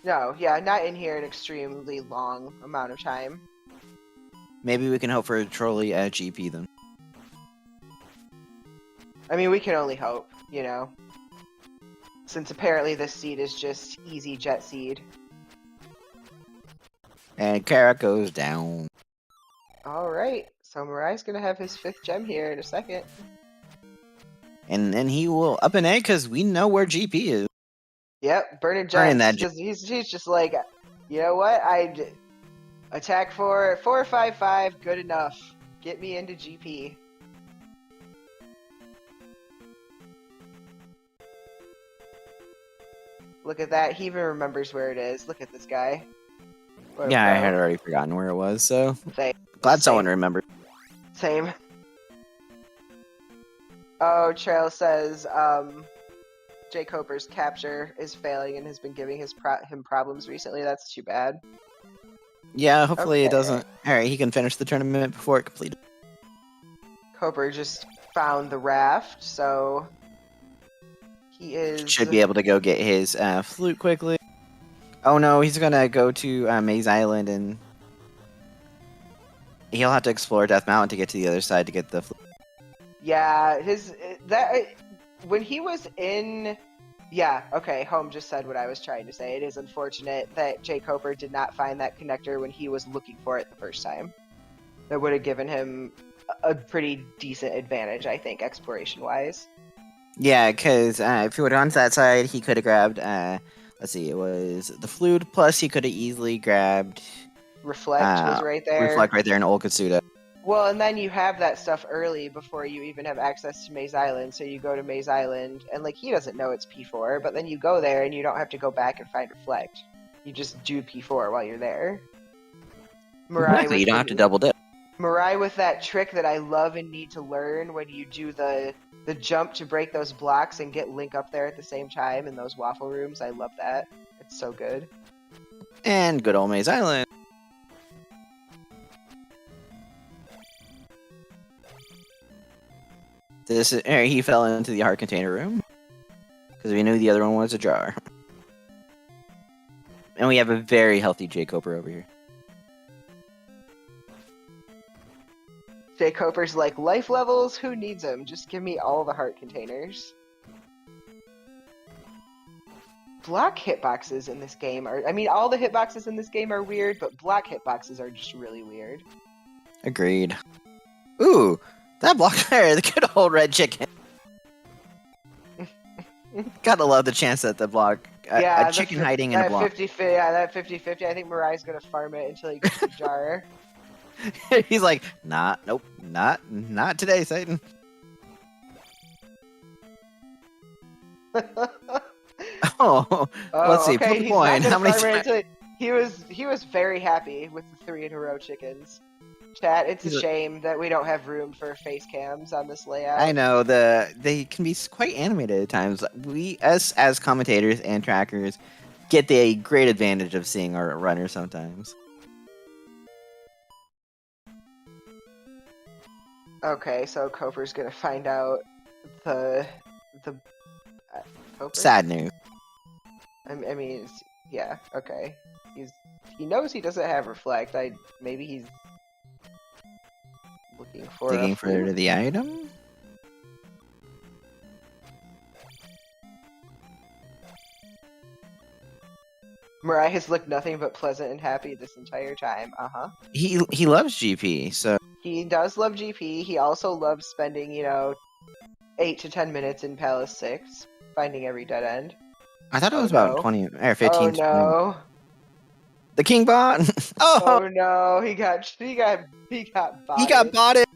No, yeah, not in here an extremely long amount of time. Maybe we can hope for a trolley GP then. I mean, we can only hope, you know. Since apparently this seed is just easy jet seed. And Kara goes down. Alright, so Mirai's gonna have his 5th gem here in a second. And then he will up an egg because we know where GP is. Yep, Bernard Burning Jones. that He's just like, you know what? I'd attack 4-5-5, good enough. Get me into GP. Look at that. He even remembers where it is. Look at this guy. What a Yeah, I pro. had already forgotten where it was, so Same. glad someone remembered. Same. Oh, Trail says jkoper's capture is failing and has been giving him problems recently. That's too bad. Yeah, hopefully it Okay. doesn't. Alright, he can finish the tournament before it completed. Coper just found the raft, so he is... Should be able to go get his flute quickly. Oh no, he's gonna go to Maze Island and he'll have to explore Death Mountain to get to the other side to get the flute. Yeah, when he was in... Yeah, okay, Home just said what I was trying to say. It is unfortunate that jkoper did not find that connector when he was looking for it the first time. That would have given him a pretty decent advantage, I think, exploration-wise. Yeah, because if he would have gone to that side, he could have grabbed, let's see, it was the flute, plus he could have easily grabbed... Reflect was right there. Reflect right there in Olkatsuda. Well, and then you have that stuff early before you even have access to Maze Island, so you go to Maze Island, and, like, he doesn't know it's P4, but then you go there and you don't have to go back and find Reflect. You just do P4 while you're there. Exactly, you don't have to double dip. MiRai with that trick that I love and need to learn when you do the jump to break those blocks and get Link up there at the same time in those waffle rooms. I love that. It's so good. And good old Maze Island. He fell into the heart container room because we knew the other one was a jar. And we have a very healthy jkoper over here. jkoper's like, life levels? Who needs them? Just give me all the heart containers. Block hitboxes in this game are... I mean, all the hitboxes in this game are weird, but block hitboxes are just really weird. Agreed. Ooh, that block there, the good old red chicken. Gotta love the chance that the block... a chicken hiding in a block. That 50-50, I think Mirai's gonna farm it until he gets the jar. He's like, nope, not today, Satan. Oh, let's see, okay, flip a coin. How many times? He was very happy with the 3 in a row chickens. Chat, it's a shame that we don't have room for face cams on this layout. I know, they can be quite animated at times. We, as commentators and trackers, get the great advantage of seeing our runners sometimes. Okay, so Coper's gonna find out the Coper? Sad news. I mean, yeah, okay. He knows he doesn't have Reflect. Maybe he's looking for digging for the item. MiRai has looked nothing but pleasant and happy this entire time. He loves GP, so he does love GP. He also loves spending, 8 to 10 minutes in Palace 6, finding every dead end. I thought it was about 20 or 15. Oh no! The king bot. Oh no! He got botted. He got botted.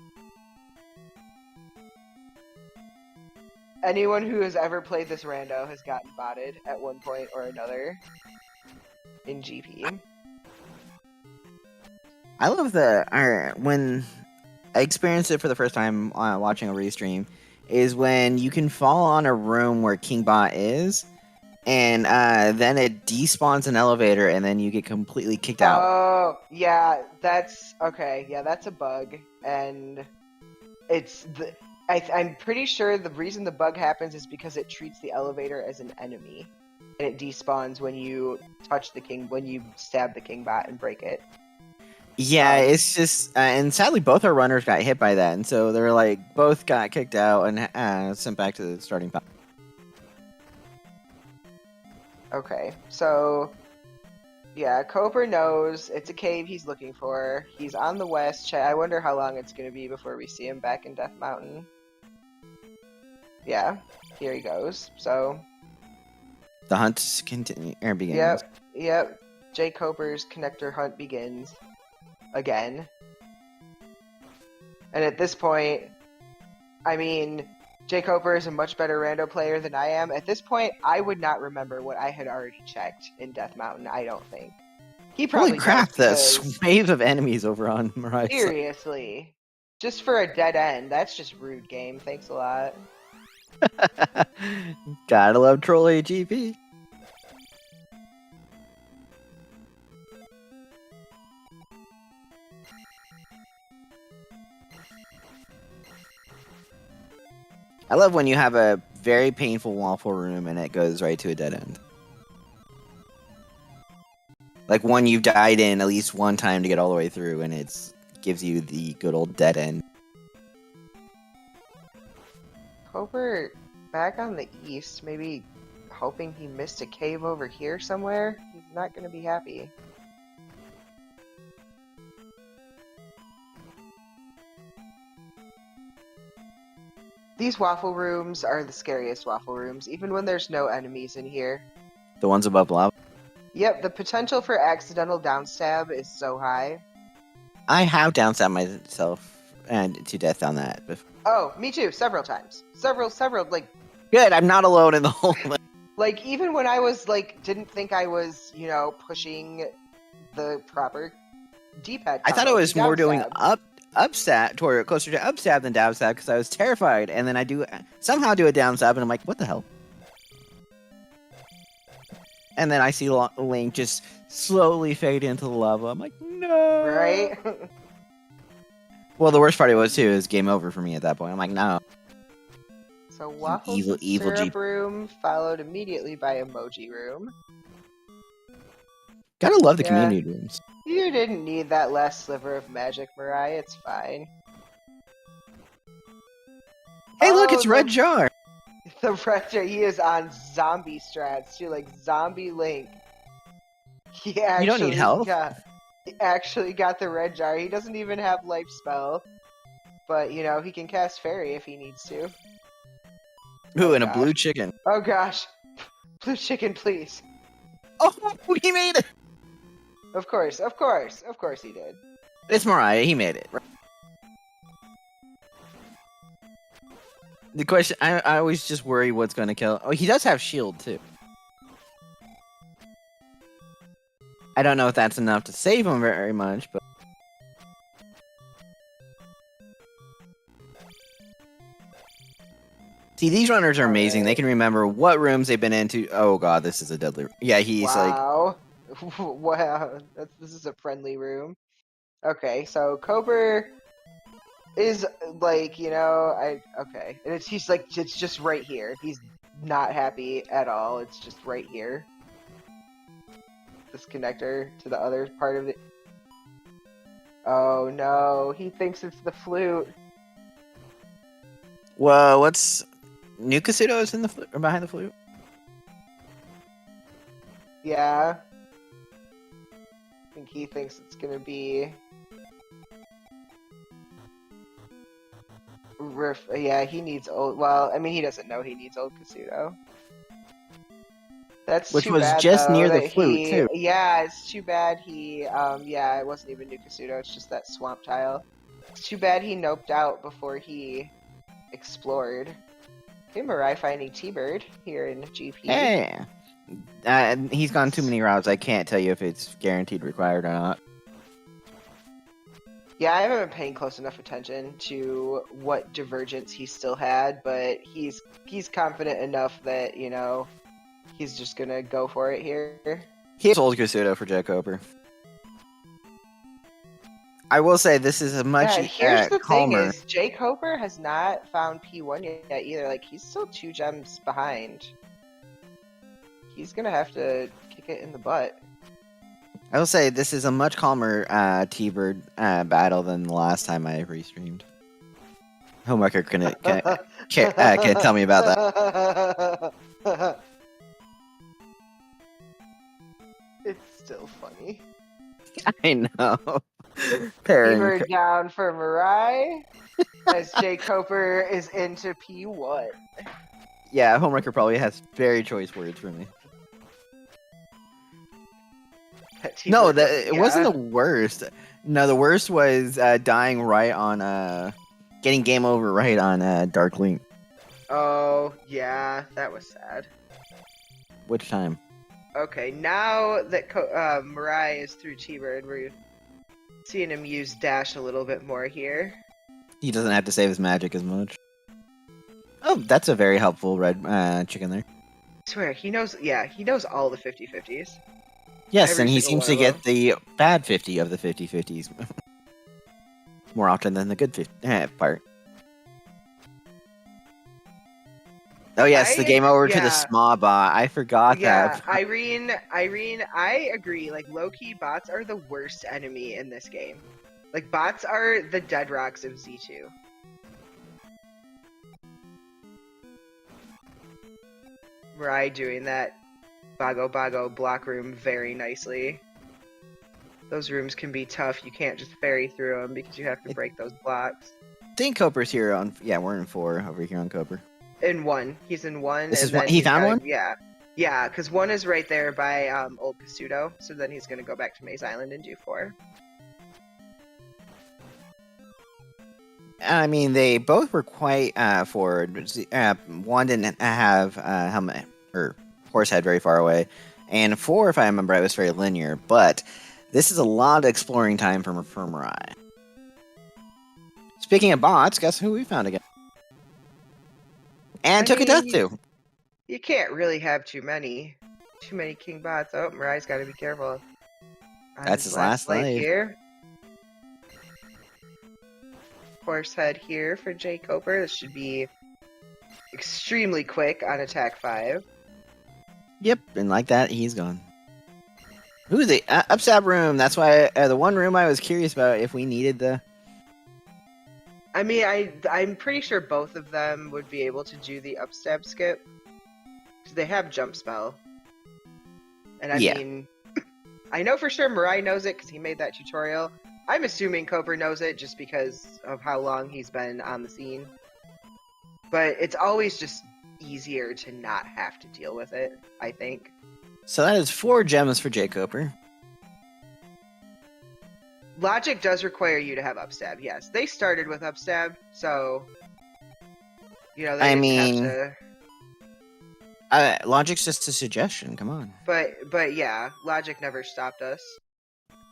Anyone who has ever played this rando has gotten botted at one point or another in GP. I love when I experienced it for the first time watching a restream, is when you can fall on a room where Kingbot is, and then it despawns an elevator, and then you get completely kicked out. Oh, yeah, that's okay. Yeah, that's a bug, and it's the. I'm pretty sure the reason the bug happens is because it treats the elevator as an enemy, and it despawns when you touch the king, when you stab the kingbot and break it. Yeah, it's just, and sadly, both our runners got hit by that, and so they're like both got kicked out and sent back to the starting point. Okay, so yeah, Koper knows it's a cave he's looking for. He's on the west. I wonder how long it's going to be before we see him back in Death Mountain. Yeah, here he goes. So The hunt begins. Yep. jkoper's connector hunt begins again. And at this point, I mean, jkoper is a much better rando player than I am. At this point, I would not remember what I had already checked in Death Mountain, I don't think. He probably Holy crap, the does, wave of enemies over on MiRai. seriously. Just for a dead end. That's just rude game. Thanks a lot. Gotta love troll AGP. I love when you have a very painful waffle room and it goes right to a dead end. Like one you've died in at least one time to get all the way through, and it gives you the good old dead end. Koper back on the east, maybe hoping he missed a cave over here somewhere. He's not going to be happy. These waffle rooms are the scariest waffle rooms, even when there's no enemies in here. The ones above lava? Yep, the potential for accidental downstab is so high. I have downstabbed myself and to death on that before. Oh, me too, several times. Several, like... Good, I'm not alone in the whole thing. Like, even when I was, like, didn't think I was, you know, pushing the proper D-pad. I thought I was more doing upstab toward closer to upstab than downstab because I was terrified, and then I somehow do a downstab, and I'm like, what the hell? And then I see Link just slowly fade into the lava. I'm like, no. Right? Well, the worst part was too is game over for me at that point. I'm like, no. So waffle evil syrup room followed immediately by emoji room. Gotta love the community rooms. You didn't need that last sliver of magic, MiRai. It's fine. Hey, look, it's Red Jar. The Red Jar, he is on zombie strats too, like zombie Link. You don't need health? He actually got the Red Jar. He doesn't even have life spell. But, you know, he can cast Fairy if he needs to. Ooh, and a blue chicken. Oh gosh. Blue chicken, please. Oh, he made it! Of course he did. It's MiRai, he made it. The question, I always just worry what's going to kill. Oh, he does have shield, too. I don't know if that's enough to save him very much, but... See, these runners are amazing. They can remember what rooms they've been into. Oh god, this is a deadly... Yeah, he's wow. Wow, this is a friendly room. Okay, so Koper is like, you know, okay. And he's like, it's just right here. He's not happy at all. It's just right here. This connector to the other part of it. Oh no, he thinks it's the flute. Whoa, what's... Nukasudo is in the flute, or behind the flute? Yeah. I think he thinks it's gonna be... Yeah, he needs old... Well, I mean, he doesn't know he needs old Kasudo. That's Which too was bad, just though, near the flute, too. Yeah, it's too bad he... yeah, it wasn't even New Kasudo, it's just that swamp tile. It's too bad he noped out before he explored. Okay, MiRai finding T-Bird here in GP. Yeah. He's gone too many routes. I can't tell you if it's guaranteed required or not. Yeah, I haven't been paying close enough attention to what divergence he still had, but he's confident enough that, he's just gonna go for it here. He has Old Crusader for jkoper. I will say this is a Yeah, much and here's the thing calmer. is jkoper has not found P1 yet either. Like, he's still 2 gems behind. He's gonna have to kick it in the butt. I will say this is a much calmer T-Bird battle than the last time I restreamed. Homewrecker can tell me about that. It's still funny. I know. Pairing. T-Bird down for MiRai as jkoper is into P1. Yeah, Homewrecker probably has very choice words for me. No, it wasn't the worst. No, the worst was dying right on getting game over right on Dark Link. Oh, yeah, that was sad. Which time? Okay, now that MiRai is through T-Bird, we're seeing him use dash a little bit more here. He doesn't have to save his magic as much. Oh, that's a very helpful red chicken there. I swear, he knows all the 50-50s. Yes, and he seems to get the bad 50 of the 50-50s. More often than the good 50 part. Oh yes, the game over to the Sma bot. I forgot that. Yeah, Irene, I agree. Like, low-key, bots are the worst enemy in this game. Like, bots are the dead rocks of Z2. MiRai doing that Bago block room very nicely. Those rooms can be tough. You can't just ferry through them because you have to break those blocks. I think Coper's here on... Yeah, we're in 4 over here on Coper. In 1. He's in 1. This is one. He found one? Yeah. Yeah, because 1 is right there by Old Casuto. So then he's going to go back to Maze Island and do 4. I mean, they both were quite forward. One didn't have helmet or horse head very far away, and 4, if I remember, it was very linear. But this is a lot of exploring time for MiRai. Speaking of bots, guess who we found again? And took a death too. You can't really have too many king bots. Oh, MiRai's got to be careful. That's his last life here. Horse head here for jkoper. This should be extremely quick on attack 5. Yep, and like that, he's gone. Who's the upstab room? That's why the one room I was curious about if we needed the. I mean, I'm pretty sure both of them would be able to do the upstab skip because they have jump spell. And I mean, I know for sure MiRai knows it because he made that tutorial. I'm assuming Koper knows it just because of how long he's been on the scene. But it's always just easier to not have to deal with it, I think. So that is 4 gems for jkoper. Logic does require you to have upstab, yes. They started with upstab, so... they didn't have to... Logic's just a suggestion, come on. But yeah, Logic never stopped us.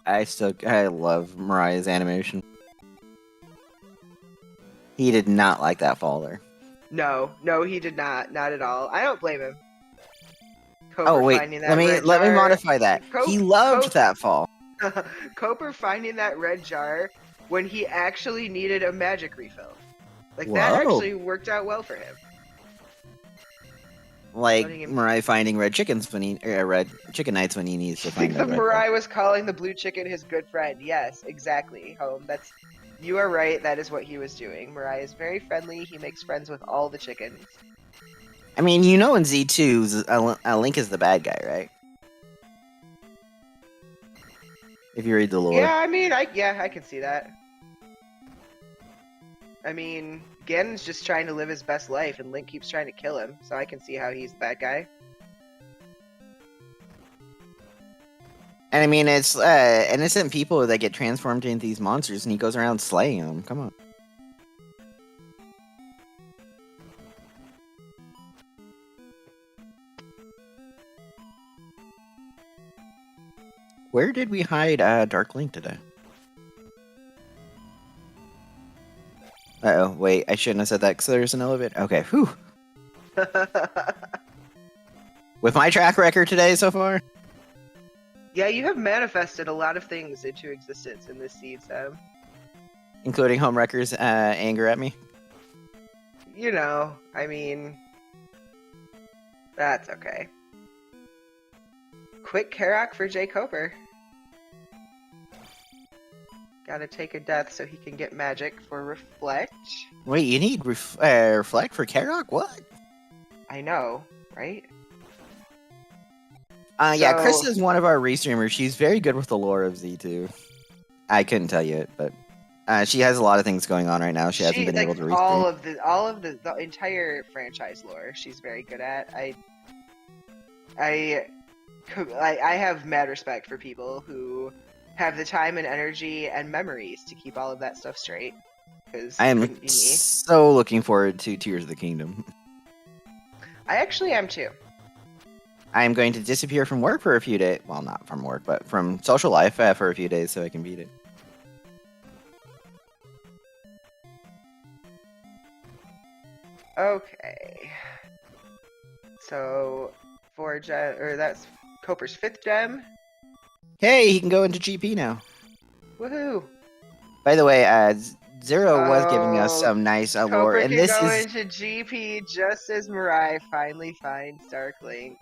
I love MiRai's animation. He did not like that fall there. No, he did not. Not at all. I don't blame him. Oh wait, let me modify that. He loved that fall. Koper finding that red jar when he actually needed a magic refill. Like, that actually worked out well for him. Like MiRai finding red chickens when he red chicken nights when he needs to find them. MiRai was calling the blue chicken his good friend. Yes, exactly. Home. You are right. That is what he was doing. MiRai is very friendly. He makes friends with all the chickens. I mean, in Z2, Link is the bad guy, right? If you read the lore. Yeah, I mean, I can see that. I mean, Ganon's just trying to live his best life, and Link keeps trying to kill him, so I can see how he's the bad guy. And I mean, it's innocent people that get transformed into these monsters, and he goes around slaying them. Come on. Where did we hide Dark Link today? Uh-oh, wait, I shouldn't have said that because there's an elevator. Okay, whew. With my track record today so far? Yeah, you have manifested a lot of things into existence in this seed, Sam. Including Homewrecker's anger at me. You know, I mean, that's okay. Quick Karak for jkoper. Gotta take a death so he can get magic for Reflect. Wait, you need Reflect for Karok? What? I know, right? Yeah, Chris is one of our restreamers. She's very good with the lore of Z2. I couldn't tell you it, but she has a lot of things going on right now. She hasn't been able to restream. all of the entire franchise lore. She's very good at. I have mad respect for people who have the time and energy and memories to keep all of that stuff straight. Because I am so looking forward to Tears of the Kingdom. I actually am too. I am going to disappear from work for a few days. Well, not from work, but from social life for a few days so I can beat it. Okay. So, that's Coper's 5th gem. Hey, he can go into GP now. Woohoo! By the way, Zero was giving us some nice lore, and this go is into GP just as MiRai finally finds Dark Link.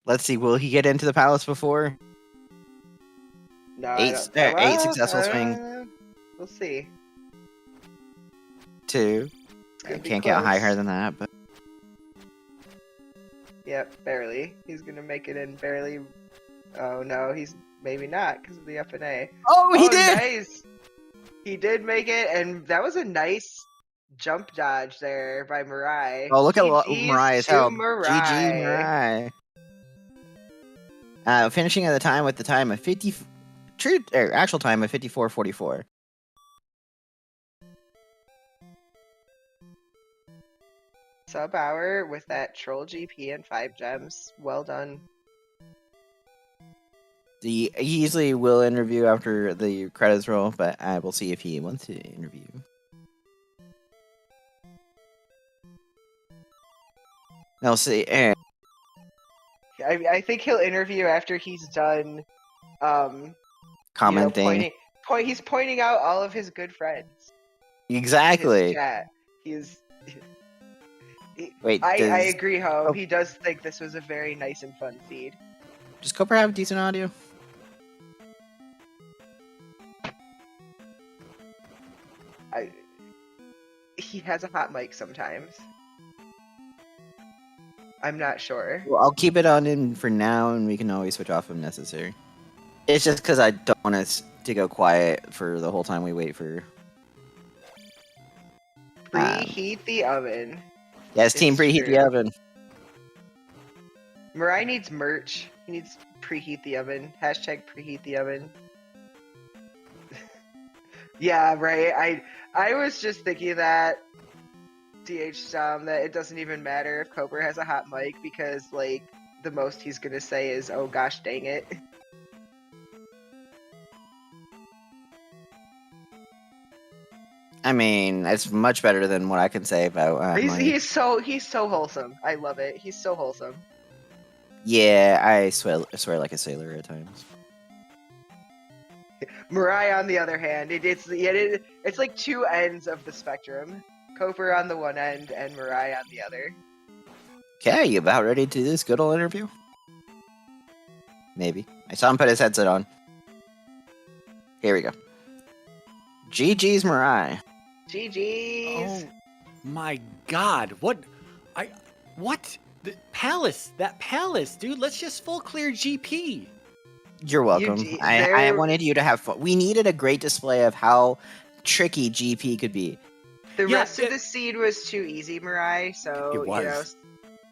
Let's see, will he get into the palace before? No, 8 successful swings. We'll see. 2. I can't get higher than that, but yep, barely. He's gonna make it in barely. Oh no, he's maybe not because of the FNA. Oh, he did! Nice! He did make it, and that was a nice jump dodge there by MiRai. Oh, look at MiRai's help. GG, MiRai. Finishing at the time with the time of actual time of 54:44. Sub-hour with that troll GP and 5 gems. Well done. He easily will interview after the credits roll, but I will see if he wants to interview. I'll see. I think he'll interview after he's done Commenting. He's pointing out all of his good friends. Exactly. His chat. Wait, I agree, Ho. He does think this was a very nice and fun feed. Does Koper have decent audio? He has a hot mic sometimes. I'm not sure. Well, I'll keep it on in for now, and we can always switch off if necessary. It's just because I don't want us to go quiet for the whole time we wait for... Preheat the oven. Yes, team preheat the oven. MiRai needs merch. He needs preheat the oven. Hashtag preheat the oven. Yeah, right. I was just thinking that, that it doesn't even matter if Koper has a hot mic because, like, the most he's gonna say is, oh gosh dang it. I mean, it's much better than what I can say about he's so wholesome. I love it. He's so wholesome. Yeah, I swear like a sailor at times. MiRai, on the other hand, it's like two ends of the spectrum. Koper on the one end and MiRai on the other. Okay, you about ready to do this good old interview? Maybe. I saw him put his headset on. Here we go. GG's MiRai. GG's. Oh my god, what? That palace, dude, let's just full clear GP. You're welcome. I wanted you to have fun. We needed a great display of how tricky GP could be. The rest of the seed was too easy, MiRai, so,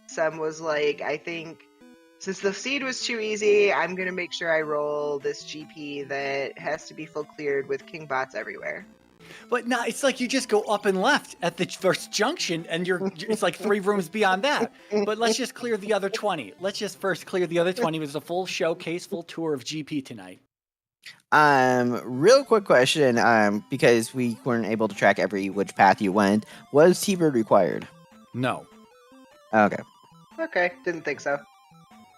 Sam was like, I think, since the seed was too easy, I'm going to make sure I roll this GP that has to be full cleared with king bots everywhere. But no, it's like you just go up and left at the first junction, and it's like 3 rooms beyond that. But let's just clear the other 20. Let's just first clear the other 20. It was a full showcase, full tour of GP tonight. Real quick question. Because we weren't able to track which path you went, was T-Bird required? No. Okay. Okay, didn't think so.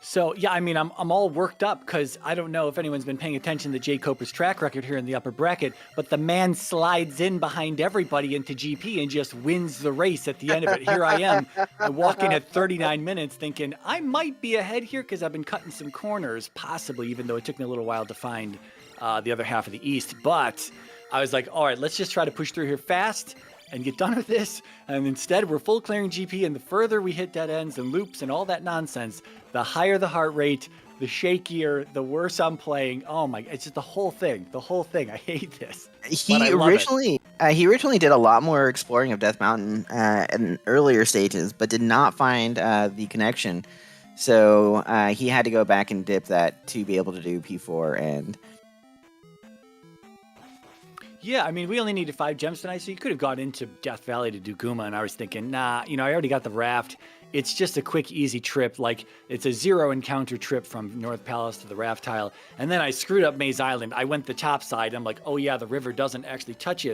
So yeah, I mean, I'm all worked up because I don't know if anyone's been paying attention to jkoper's track record here in the upper bracket, but the man slides in behind everybody into GP and just wins the race at the end of it. Here I am, I walk in at 39 minutes thinking I might be ahead here because I've been cutting some corners, possibly, even though it took me a little while to find the other half of the East. But I was like, all right, let's just try to push through here fast and get done with this. And instead, we're full clearing GP, and the further we hit dead ends and loops and all that nonsense, the higher the heart rate, the shakier, the worse I'm playing. Oh my, it's just the whole thing. The whole thing. I hate this. He originally did a lot more exploring of Death Mountain in earlier stages, but did not find the connection. So he had to go back and dip that to be able to do P4 and... Yeah, I mean, we only needed 5 gems tonight, so you could have gone into Death Valley to do Guma, and I was thinking, nah, I already got the raft. It's just a quick, easy trip. Like, it's a 0 encounter trip from North Palace to the raft tile. And then I screwed up Maze Island. I went the top side. I'm like, oh yeah, the river doesn't actually touch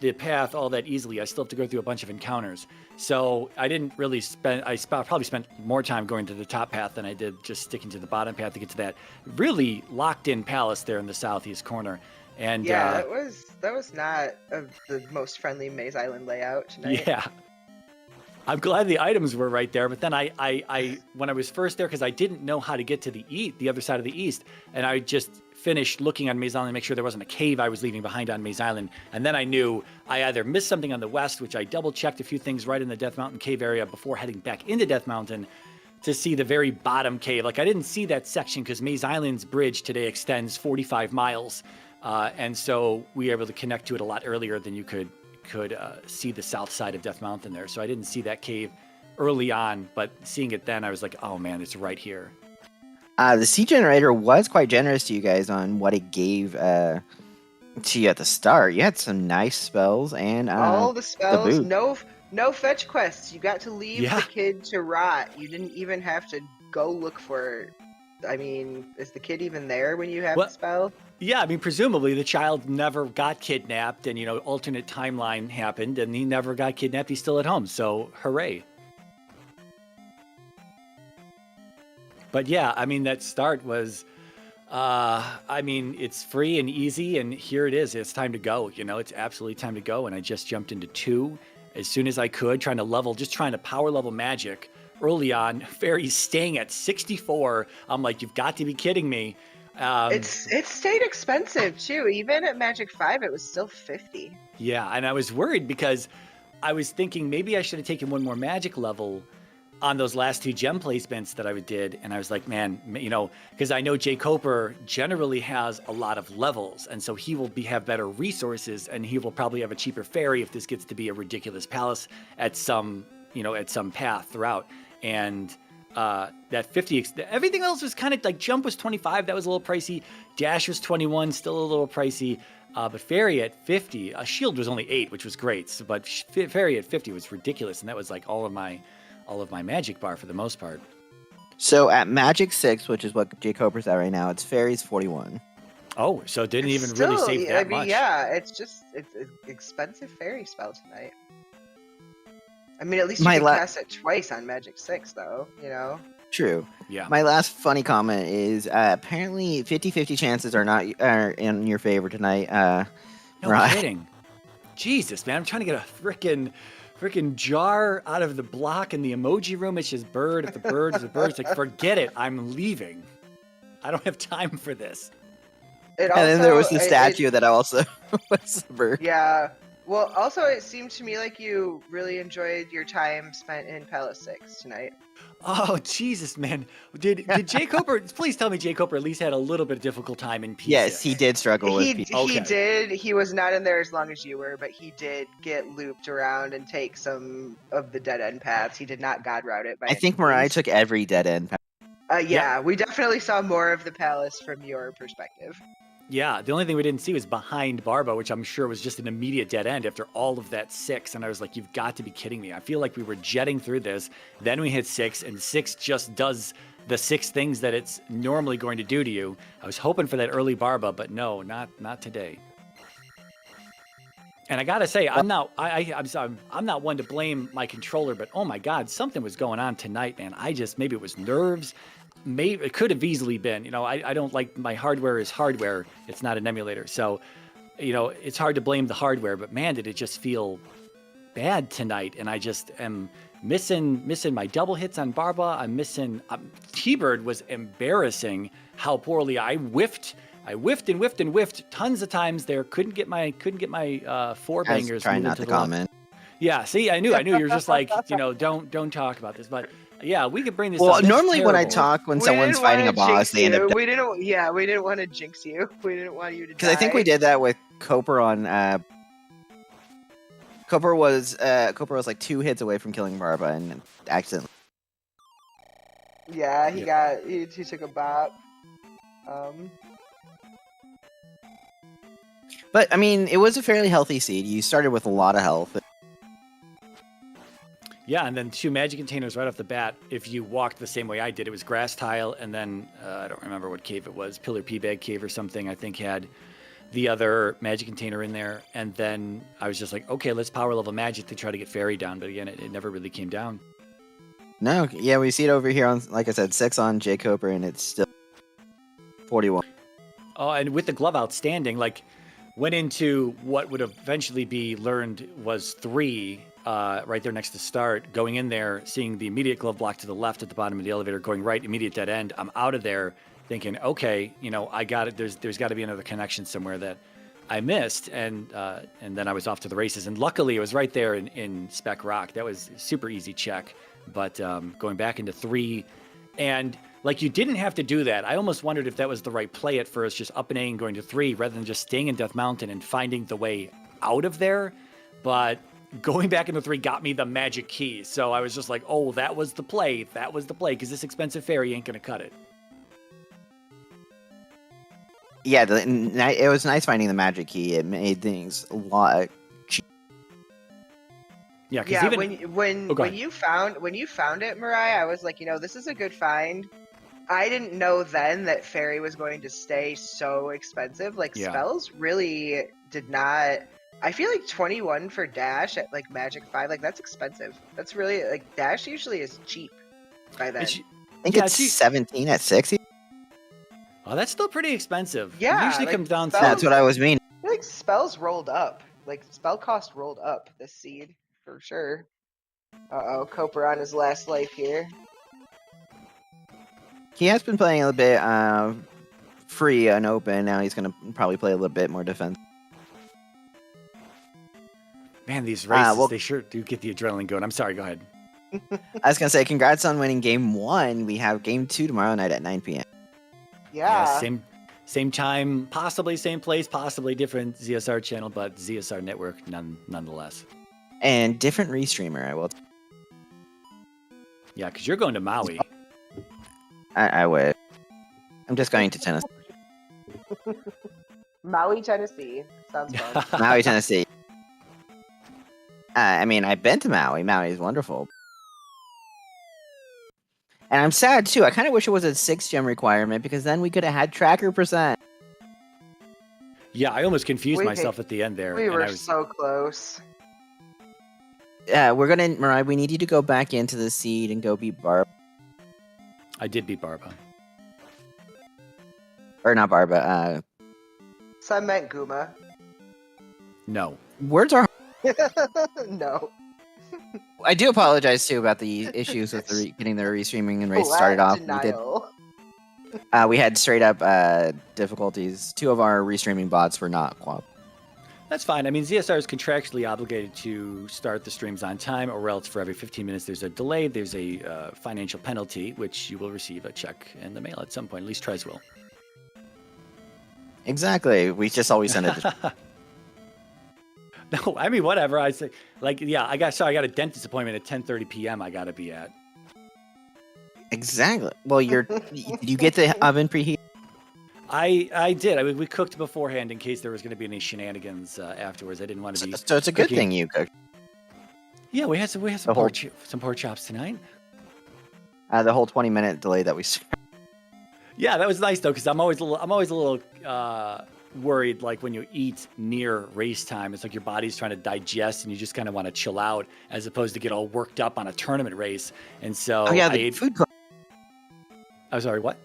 the path all that easily. I still have to go through a bunch of encounters. So I didn't really probably spent more time going to the top path than I did just sticking to the bottom path to get to that really locked in palace there in the southeast corner. And yeah, that was not the most friendly Maze Island layout tonight. Yeah. I'm glad the items were right there, but then I when I was first there, because I didn't know how to get to the other side of the east, and I just finished looking on Maze Island to make sure there wasn't a cave I was leaving behind on Maze Island, and then I knew I either missed something on the west, which I double-checked a few things right in the Death Mountain cave area before heading back into Death Mountain to see the very bottom cave. Like, I didn't see that section because Maze Island's bridge today extends 45 miles. And so we were able to connect to it a lot earlier than you could see the south side of Death Mountain there. So I didn't see that cave early on, but seeing it then, I was like, oh man, it's right here. The C generator was quite generous to you guys on what it gave to you at the start. You had some nice spells and all the spells. The no fetch quests. You got to leave the kid to rot. You didn't even have to go look for. I mean, is the kid even there when you have the spell? Yeah, I mean, presumably the child never got kidnapped and, alternate timeline happened and he never got kidnapped. He's still at home. So hooray. But yeah, I mean, that start was, it's free and easy and here it is. It's time to go. It's absolutely time to go. And I just jumped into 2 as soon as I could, trying to power level magic early on. Fairies staying at 64. I'm like, you've got to be kidding me. It stayed expensive too. Even at Magic 5, it was still 50. Yeah, and I was worried because I was thinking maybe I should have taken one more magic level on those last 2 gem placements that I did. And I was like, man, because I know jkoper generally has a lot of levels. And so he will have better resources and he will probably have a cheaper fairy if this gets to be a ridiculous palace at some path throughout. And that 50, everything else was kind of like jump was 25. That was a little pricey. Dash was 21, still a little pricey. But fairy at 50, shield was only 8, which was great. But fairy at 50 was ridiculous. And that was like all of my magic bar for the most part. So at Magic 6, which is what jkoper's at right now, it's fairies 41. Oh, so it didn't even really save that much. Yeah, it's an expensive fairy spell tonight. I mean, at least you can cast it twice on Magic 6, though, True. Yeah. My last funny comment is apparently 50-50 chances are in your favor tonight. No kidding. Jesus, man, I'm trying to get a freaking jar out of the block in the emoji room. It's just bird. If the bird is a bird, it's like, forget it. I'm leaving. I don't have time for this. And then there was the statue that also was a bird. Yeah. Well, also, it seemed to me like you really enjoyed your time spent in Palace 6 tonight. Oh, Jesus, man. Did jkoper, please tell me jkoper at least had a little bit of difficult time in P6. Yes, he did struggle with P6. He did. He was not in there as long as you were, but he did get looped around and take some of the dead-end paths. He did not god route it. I think MiRai took every dead-end path. Yeah, we definitely saw more of the palace from your perspective. Yeah, the only thing we didn't see was behind Barba, which I'm sure was just an immediate dead end after all of that 6. And I was like, you've got to be kidding me. I feel like we were jetting through this. Then we hit 6, and 6 just does the 6 things that it's normally going to do to you. I was hoping for that early Barba, but no, not today. And I gotta say, I'm not one to blame my controller, but oh my God, something was going on tonight, man. Maybe it was nerves. Maybe it could have easily been. I don't like, my hardware is hardware. It's not an emulator, so it's hard to blame the hardware. But man, did it just feel bad tonight, and I just am missing my double hits on Barba. I'm missing. T-Bird was embarrassing how poorly I whiffed. I whiffed and whiffed and whiffed tons of times there. Couldn't get my 4 bangers. I was trying not to comment. Yeah, see, I knew you're just like, don't talk about this. But yeah, we could bring this up. Well, It's normally when I terrible. talk, when someone's fighting a boss, they end up. We didn't want to jinx you. We didn't want you to die. Because I think we did that with Koper on. Koper was like 2 hits away from killing Barba and accidentally. Yeah, he took a bop. But I mean, it was a fairly healthy seed. You started with a lot of health. Yeah, and then 2 magic containers right off the bat. If you walked the same way I did, it was grass tile, and then I don't remember what cave it was, Pillar P Bag Cave or something. I think had the other magic container in there, and then I was just like, okay, let's power level magic to try to get fairy down. But again, it never really came down. No, yeah, we see it over here on, like I said, 6 on jkoper, and it's still 41. Oh, and with the glove outstanding, like went into what would eventually be learned was 3. Right there next to start, going in there, seeing the immediate glove block to the left at the bottom of the elevator, going right, immediate dead end. I'm out of there thinking, okay, I got it. There's got to be another connection somewhere that I missed. And then I was off to the races. And luckily it was right there in Spec Rock. That was a super easy check. But going back into 3, and like, you didn't have to do that. I almost wondered if that was the right play at first, just up and A and going to 3 rather than just staying in Death Mountain and finding the way out of there. But going back into 3 got me the magic key. So I was just like, oh, that was the play. That was the play, because this expensive fairy ain't going to cut it. Yeah, it was nice finding the magic key. It made things a lot cheaper. Yeah, yeah. Even... When you found it, MiRai, I was like, this is a good find. I didn't know then that fairy was going to stay so expensive. Like, spells really did not. I feel like 21 for dash at like Magic 5, like that's expensive. That's really like dash usually is cheap by then. I think it's 17 at 60. Oh, that's still pretty expensive. Yeah, it usually comes down to. That's what I was meaning. I feel like spells rolled up. Like spell cost rolled up this seed for sure. Uh-oh, Koper on his last life here. He has been playing a little bit free and open. Now he's going to probably play a little bit more defense. Man, these races, they sure do get the adrenaline going. I'm sorry, go ahead. I was going to say, congrats on winning game 1. We have game 2 tomorrow night at 9 p.m. Yeah. Same time, possibly same place, possibly different ZSR channel, but ZSR network nonetheless. And different restreamer, I will. Yeah, because you're going to Maui. I would. I'm just going to Tennessee. Maui, Tennessee. Sounds fun. Maui, Tennessee. I mean, I've been to Maui. Maui is wonderful. And I'm sad, too. I kind of wish it was a 6-gem requirement, because then we could have had tracker %. Yeah, I almost confused myself at the end there. We were so close. We're going to... Mirai, we need you to go back into the seed and go beat Barba. I did beat Barba. Or not Barba. So I meant Guma. No. Words are... No. I do apologize too about the issues with getting the restreaming and race started off. We had straight up difficulties. 2 of our restreaming bots were not cooperating. That's fine. I mean, ZSR is contractually obligated to start the streams on time, or else for every 15 minutes there's a delay. There's a financial penalty, which you will receive a check in the mail at some point. At least Trez will. Exactly. We just always send it. No, I mean, whatever. I say, like, yeah, I got a dentist appointment at 10:30 p.m. I gotta be at. Exactly. Well, did you get the oven preheat? I did. We cooked beforehand in case there was going to be any shenanigans afterwards. I didn't want to be. So it's a good thing you cooked. Yeah, we had some pork chops tonight. The whole 20-minute delay that we. Yeah, that was nice though, because I'm always a little worried, like when you eat near race time, it's like your body's trying to digest and you just kind of want to chill out, as opposed to get all worked up on a tournament race. And so Oh yeah, I the ate. food coma. I'm sorry, what?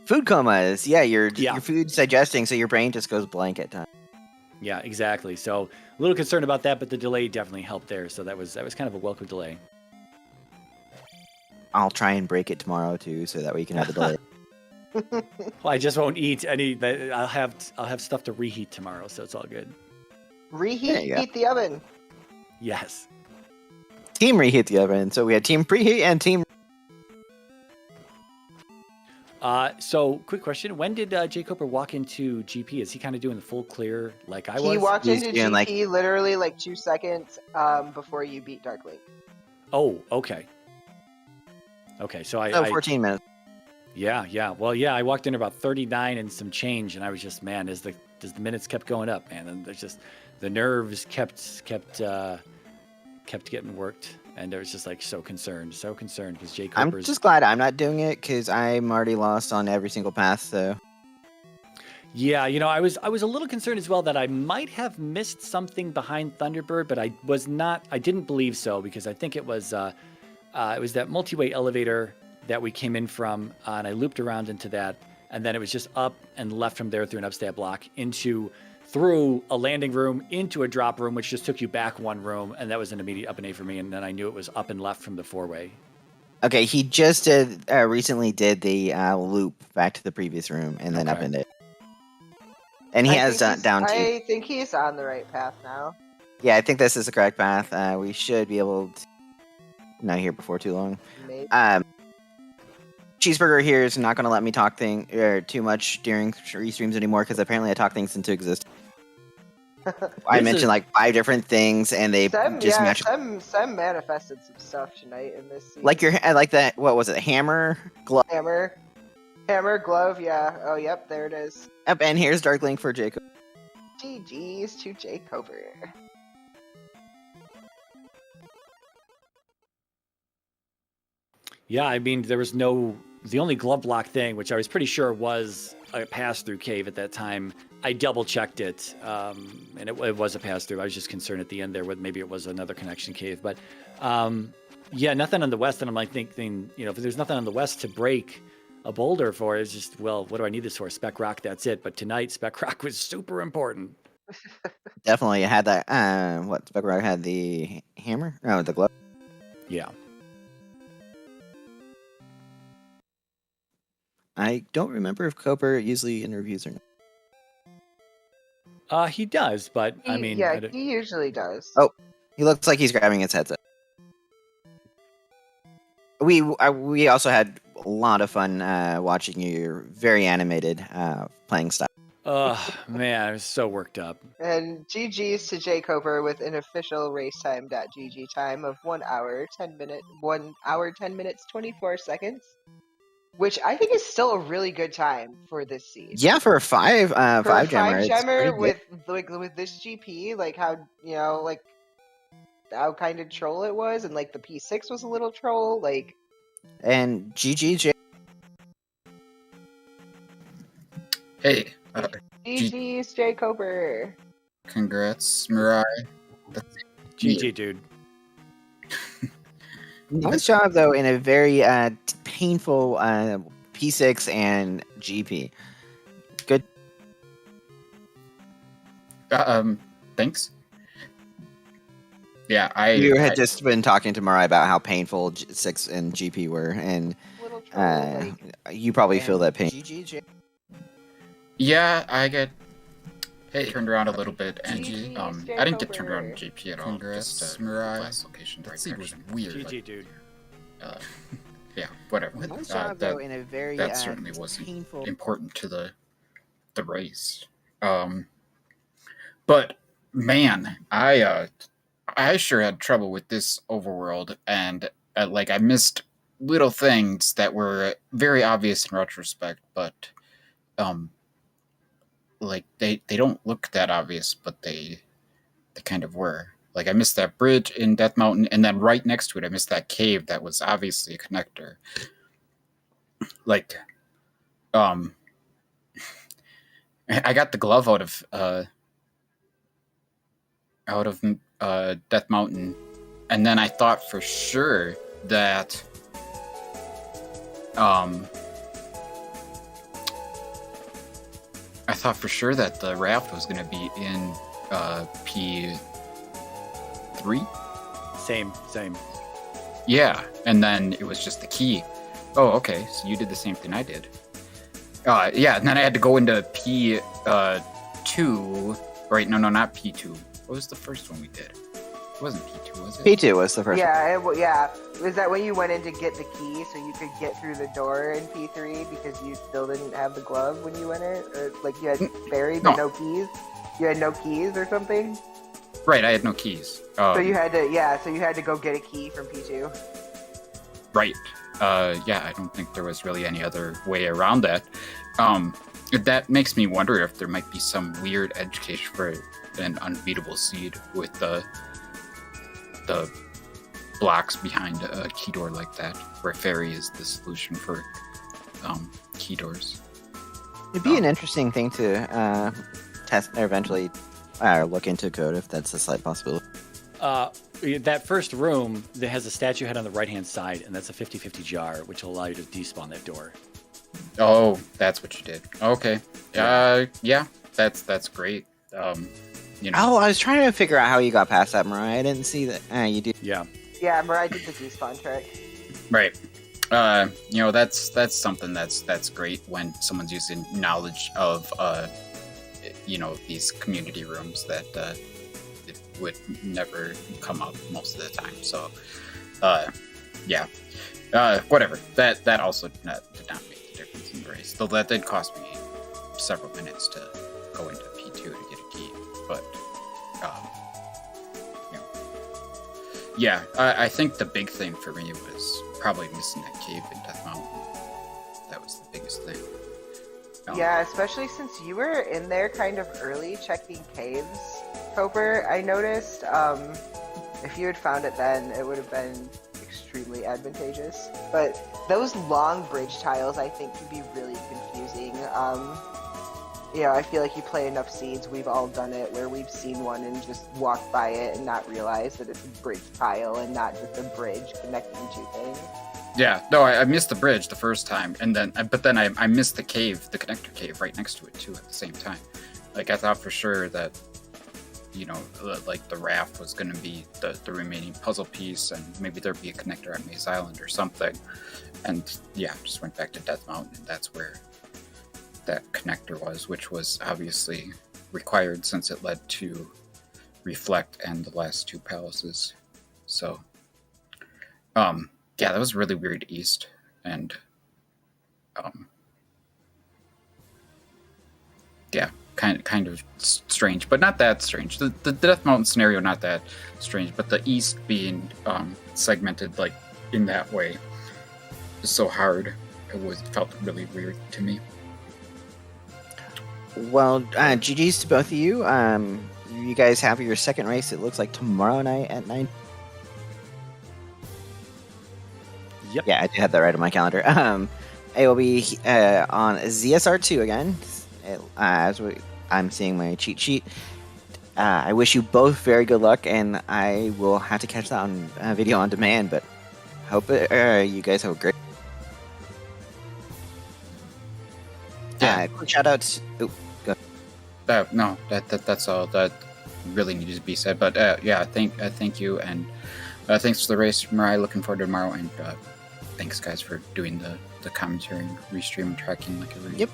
Food coma is your food's digesting, so your brain just goes blank at times. Yeah, exactly. So a little concerned about that, but the delay definitely helped there. So that was kind of a welcome delay. I'll try and break it tomorrow too, so that we can have the delay. Well, I just won't eat any. I'll have stuff to reheat tomorrow, so it's all good. Heat the oven. Yes. Team reheat the oven. So we had team preheat and team. So quick question: when did jkoper walk into GP? Is he kind of doing the full clear like I was? He walked He's into doing, GP literally like 2 seconds before you beat Darklink. Oh, okay. Okay, so 14 minutes. Yeah. Well, yeah, I walked in about 39 and some change, and I was just, man, as the minutes kept going up, man, and there's just the nerves kept getting worked, and I was just like so concerned because jkoper's. I'm just glad I'm not doing it because I'm already lost on every single path. So. Yeah, I was a little concerned as well that I might have missed something behind Thunderbird, but I was not. I didn't believe so because I think it was that multi-way elevator that we came in from, and I looped around into that, and then it was just up and left from there through an upstat block through a landing room into a drop room, which just took you back one room, and that was an immediate up and A for me, and then I knew it was up and left from the 4-way. Okay, he just recently did the loop back to the previous room and then up and it. And he has down to. I think he's on the right path now. Yeah, I think this is the correct path. We should be able to not here before too long. Maybe. Cheeseburger here is not going to let me talk too much during restreams anymore because apparently I talk things into existence. I mentioned like 5 different things and they just match. Sam manifested some stuff tonight in this season. Like that. What was it? Hammer, glove. Hammer, glove. Yeah. Oh, yep. There it is. Yep. And here's Darklink for jkoper. GG's to jkoper. Yeah, I mean, there was the only glove block thing, which I was pretty sure was a pass-through cave at that time. I double-checked it, and it was a pass-through. I was just concerned at the end there with maybe it was another connection cave. But, yeah, nothing on the west. And I'm like thinking, if there's nothing on the west to break a boulder for, it's just, well, what do I need this for? Spec Rock, that's it. But tonight, Spec Rock was super important. Definitely had that. Spec Rock had the hammer? No, the glove. Yeah. I don't remember if Koper usually interviews or not. He does, but I mean... Yeah, he usually does. Oh, he looks like he's grabbing his headset. We also had a lot of fun watching your very animated playing style. Oh, man, I was so worked up. And GG's to jkoper with an official racetime.gg time of 1 hour, 10 minutes, 24 seconds. Which I think is still a really good time for this seed. Yeah, for a five gemmer with this GP, like how how kind of troll it was, and like the P6 was a little troll, like. And GGJ. Hey. GG's jkoper. Congrats, MiRai. GG, dude. Nice job, though, in a very painful P6 and GP. Good. Thanks. Yeah, You had just been talking to MiRai about how painful 6 and GP were, and you probably feel that pain. Yeah, I get turned around a little bit, and I didn't get turned around in GP at all. Congrats, just MiRai. last location. That seed was weird. GG, dude. Yeah, whatever. Nice job, though, in a very that certainly wasn't painful... important to the race. But man, I sure had trouble with this overworld, and I missed little things that were very obvious in retrospect, but they don't look that obvious, but they kind of were. Like I missed that bridge in Death Mountain, and then right next to it, I missed that cave that was obviously a connector. Like, I got the glove out of Death Mountain, and then I thought for sure that the raft was going to be in P3. Same. Yeah, and then it was just the key. Oh, okay, so you did the same thing I did. Yeah, and then I had to go into P2. Right, no, not P2. What was the first one we did? It wasn't P2, was it? P2 was the first one. Yeah. Was that when you went in to get the key so you could get through the door in P3 because you still didn't have the glove when you went in? Or like you had buried no keys? You had no keys or something? Right, I had no keys. So you had to go get a key from P2. Right. Yeah, I don't think there was really any other way around that. That makes me wonder if there might be some weird edge case for an unbeatable seed with the blocks behind a key door like that, where fairy is the solution for key doors. It'd be an interesting thing to test or eventually look into code if that's a slight possibility. That first room that has a statue head on the right-hand side, and that's a 50-50 jar, which will allow you to despawn that door. Oh, that's what you did. Okay. Yeah, that's great. You know. Oh, I was trying to figure out how you got past that, MiRai. I didn't see that. You do. Yeah. Yeah, MiRai did the despawn trick. Right. You know, that's something that's great when someone's using knowledge of you know, these community rooms that it would never come up most of the time. So yeah. Whatever. That also did not make the difference in the race. Though that did cost me several minutes to go into P2 to get a key. But you know. Yeah, I think the big thing for me was probably missing that cave in Death Mountain. That was the biggest thing. Yeah, especially since you were in there kind of early checking caves, jkoper, I noticed. If you had found it then, it would have been extremely advantageous. But those long bridge tiles, I think, can be really confusing. You know, I feel like you play enough seeds, we've all done it, where we've seen one and just walked by it and not realized that it's a bridge tile and not just a bridge connecting two things. Yeah, no, I missed the bridge the first time, and then I missed the cave, the connector cave right next to it too at the same time. Like I thought for sure that, you know, like the raft was going to be the remaining puzzle piece, and maybe there'd be a connector on Maze Island or something. And yeah, just went back to Death Mountain, and that's where that connector was, which was obviously required since it led to Reflect and the last two palaces. So, yeah, that was really weird east, and yeah, kind of strange, but not that strange. The Death Mountain scenario, not that strange, but the east being segmented like in that way is so hard. It felt really weird to me. Well, GG's to both of you. You guys have your second race, it looks like, tomorrow night at 9. Yep. Yeah, I do have that right on my calendar. It will be on ZSR2 again. I'm seeing my cheat sheet. I wish you both very good luck, and I will have to catch that on video on demand, but hope you guys have a great... Quick shout outs. Oh, go. No, that's all that really needed to be said. But yeah, thank you, and thanks for the race, MiRai. Looking forward to tomorrow, and thanks guys for doing the commentary, restream, and tracking like every. Yep,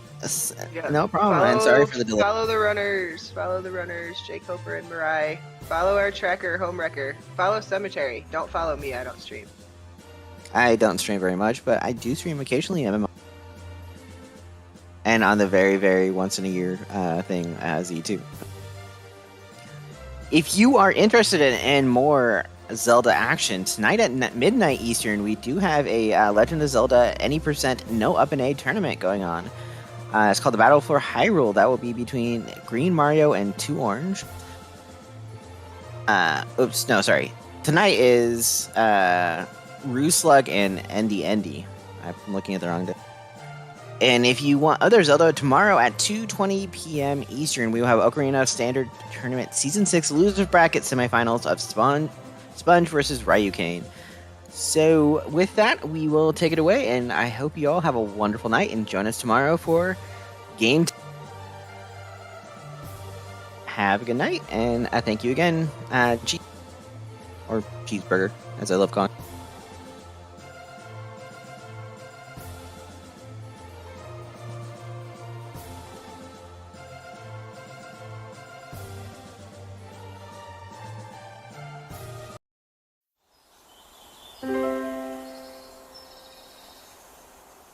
no problem. And sorry for the delay. Follow the runners, jkoper and MiRai. Follow our tracker, Home Wrecker. Follow Cemetery. Don't follow me. I don't stream. I don't stream very much, but I do stream occasionally MMO. And on the very, very once in a year thing, Z2. If you are interested in more Zelda action, tonight at midnight Eastern, we do have a Legend of Zelda any percent no up and A tournament going on. It's called the Battle for Hyrule. That will be between Green Mario and 2 Orange. Oops, no, sorry. Tonight is Rooslug and Endy. I'm looking at the wrong day. And if you want other Zelda, tomorrow at 2:20 p.m. Eastern, we will have Ocarina Standard Tournament Season 6 Losers Bracket Semifinals of Sponge versus Ryukane. So with that, we will take it away, and I hope you all have a wonderful night, and join us tomorrow for Game Have a good night, and I thank you again, or Cheeseburger, as I love calling.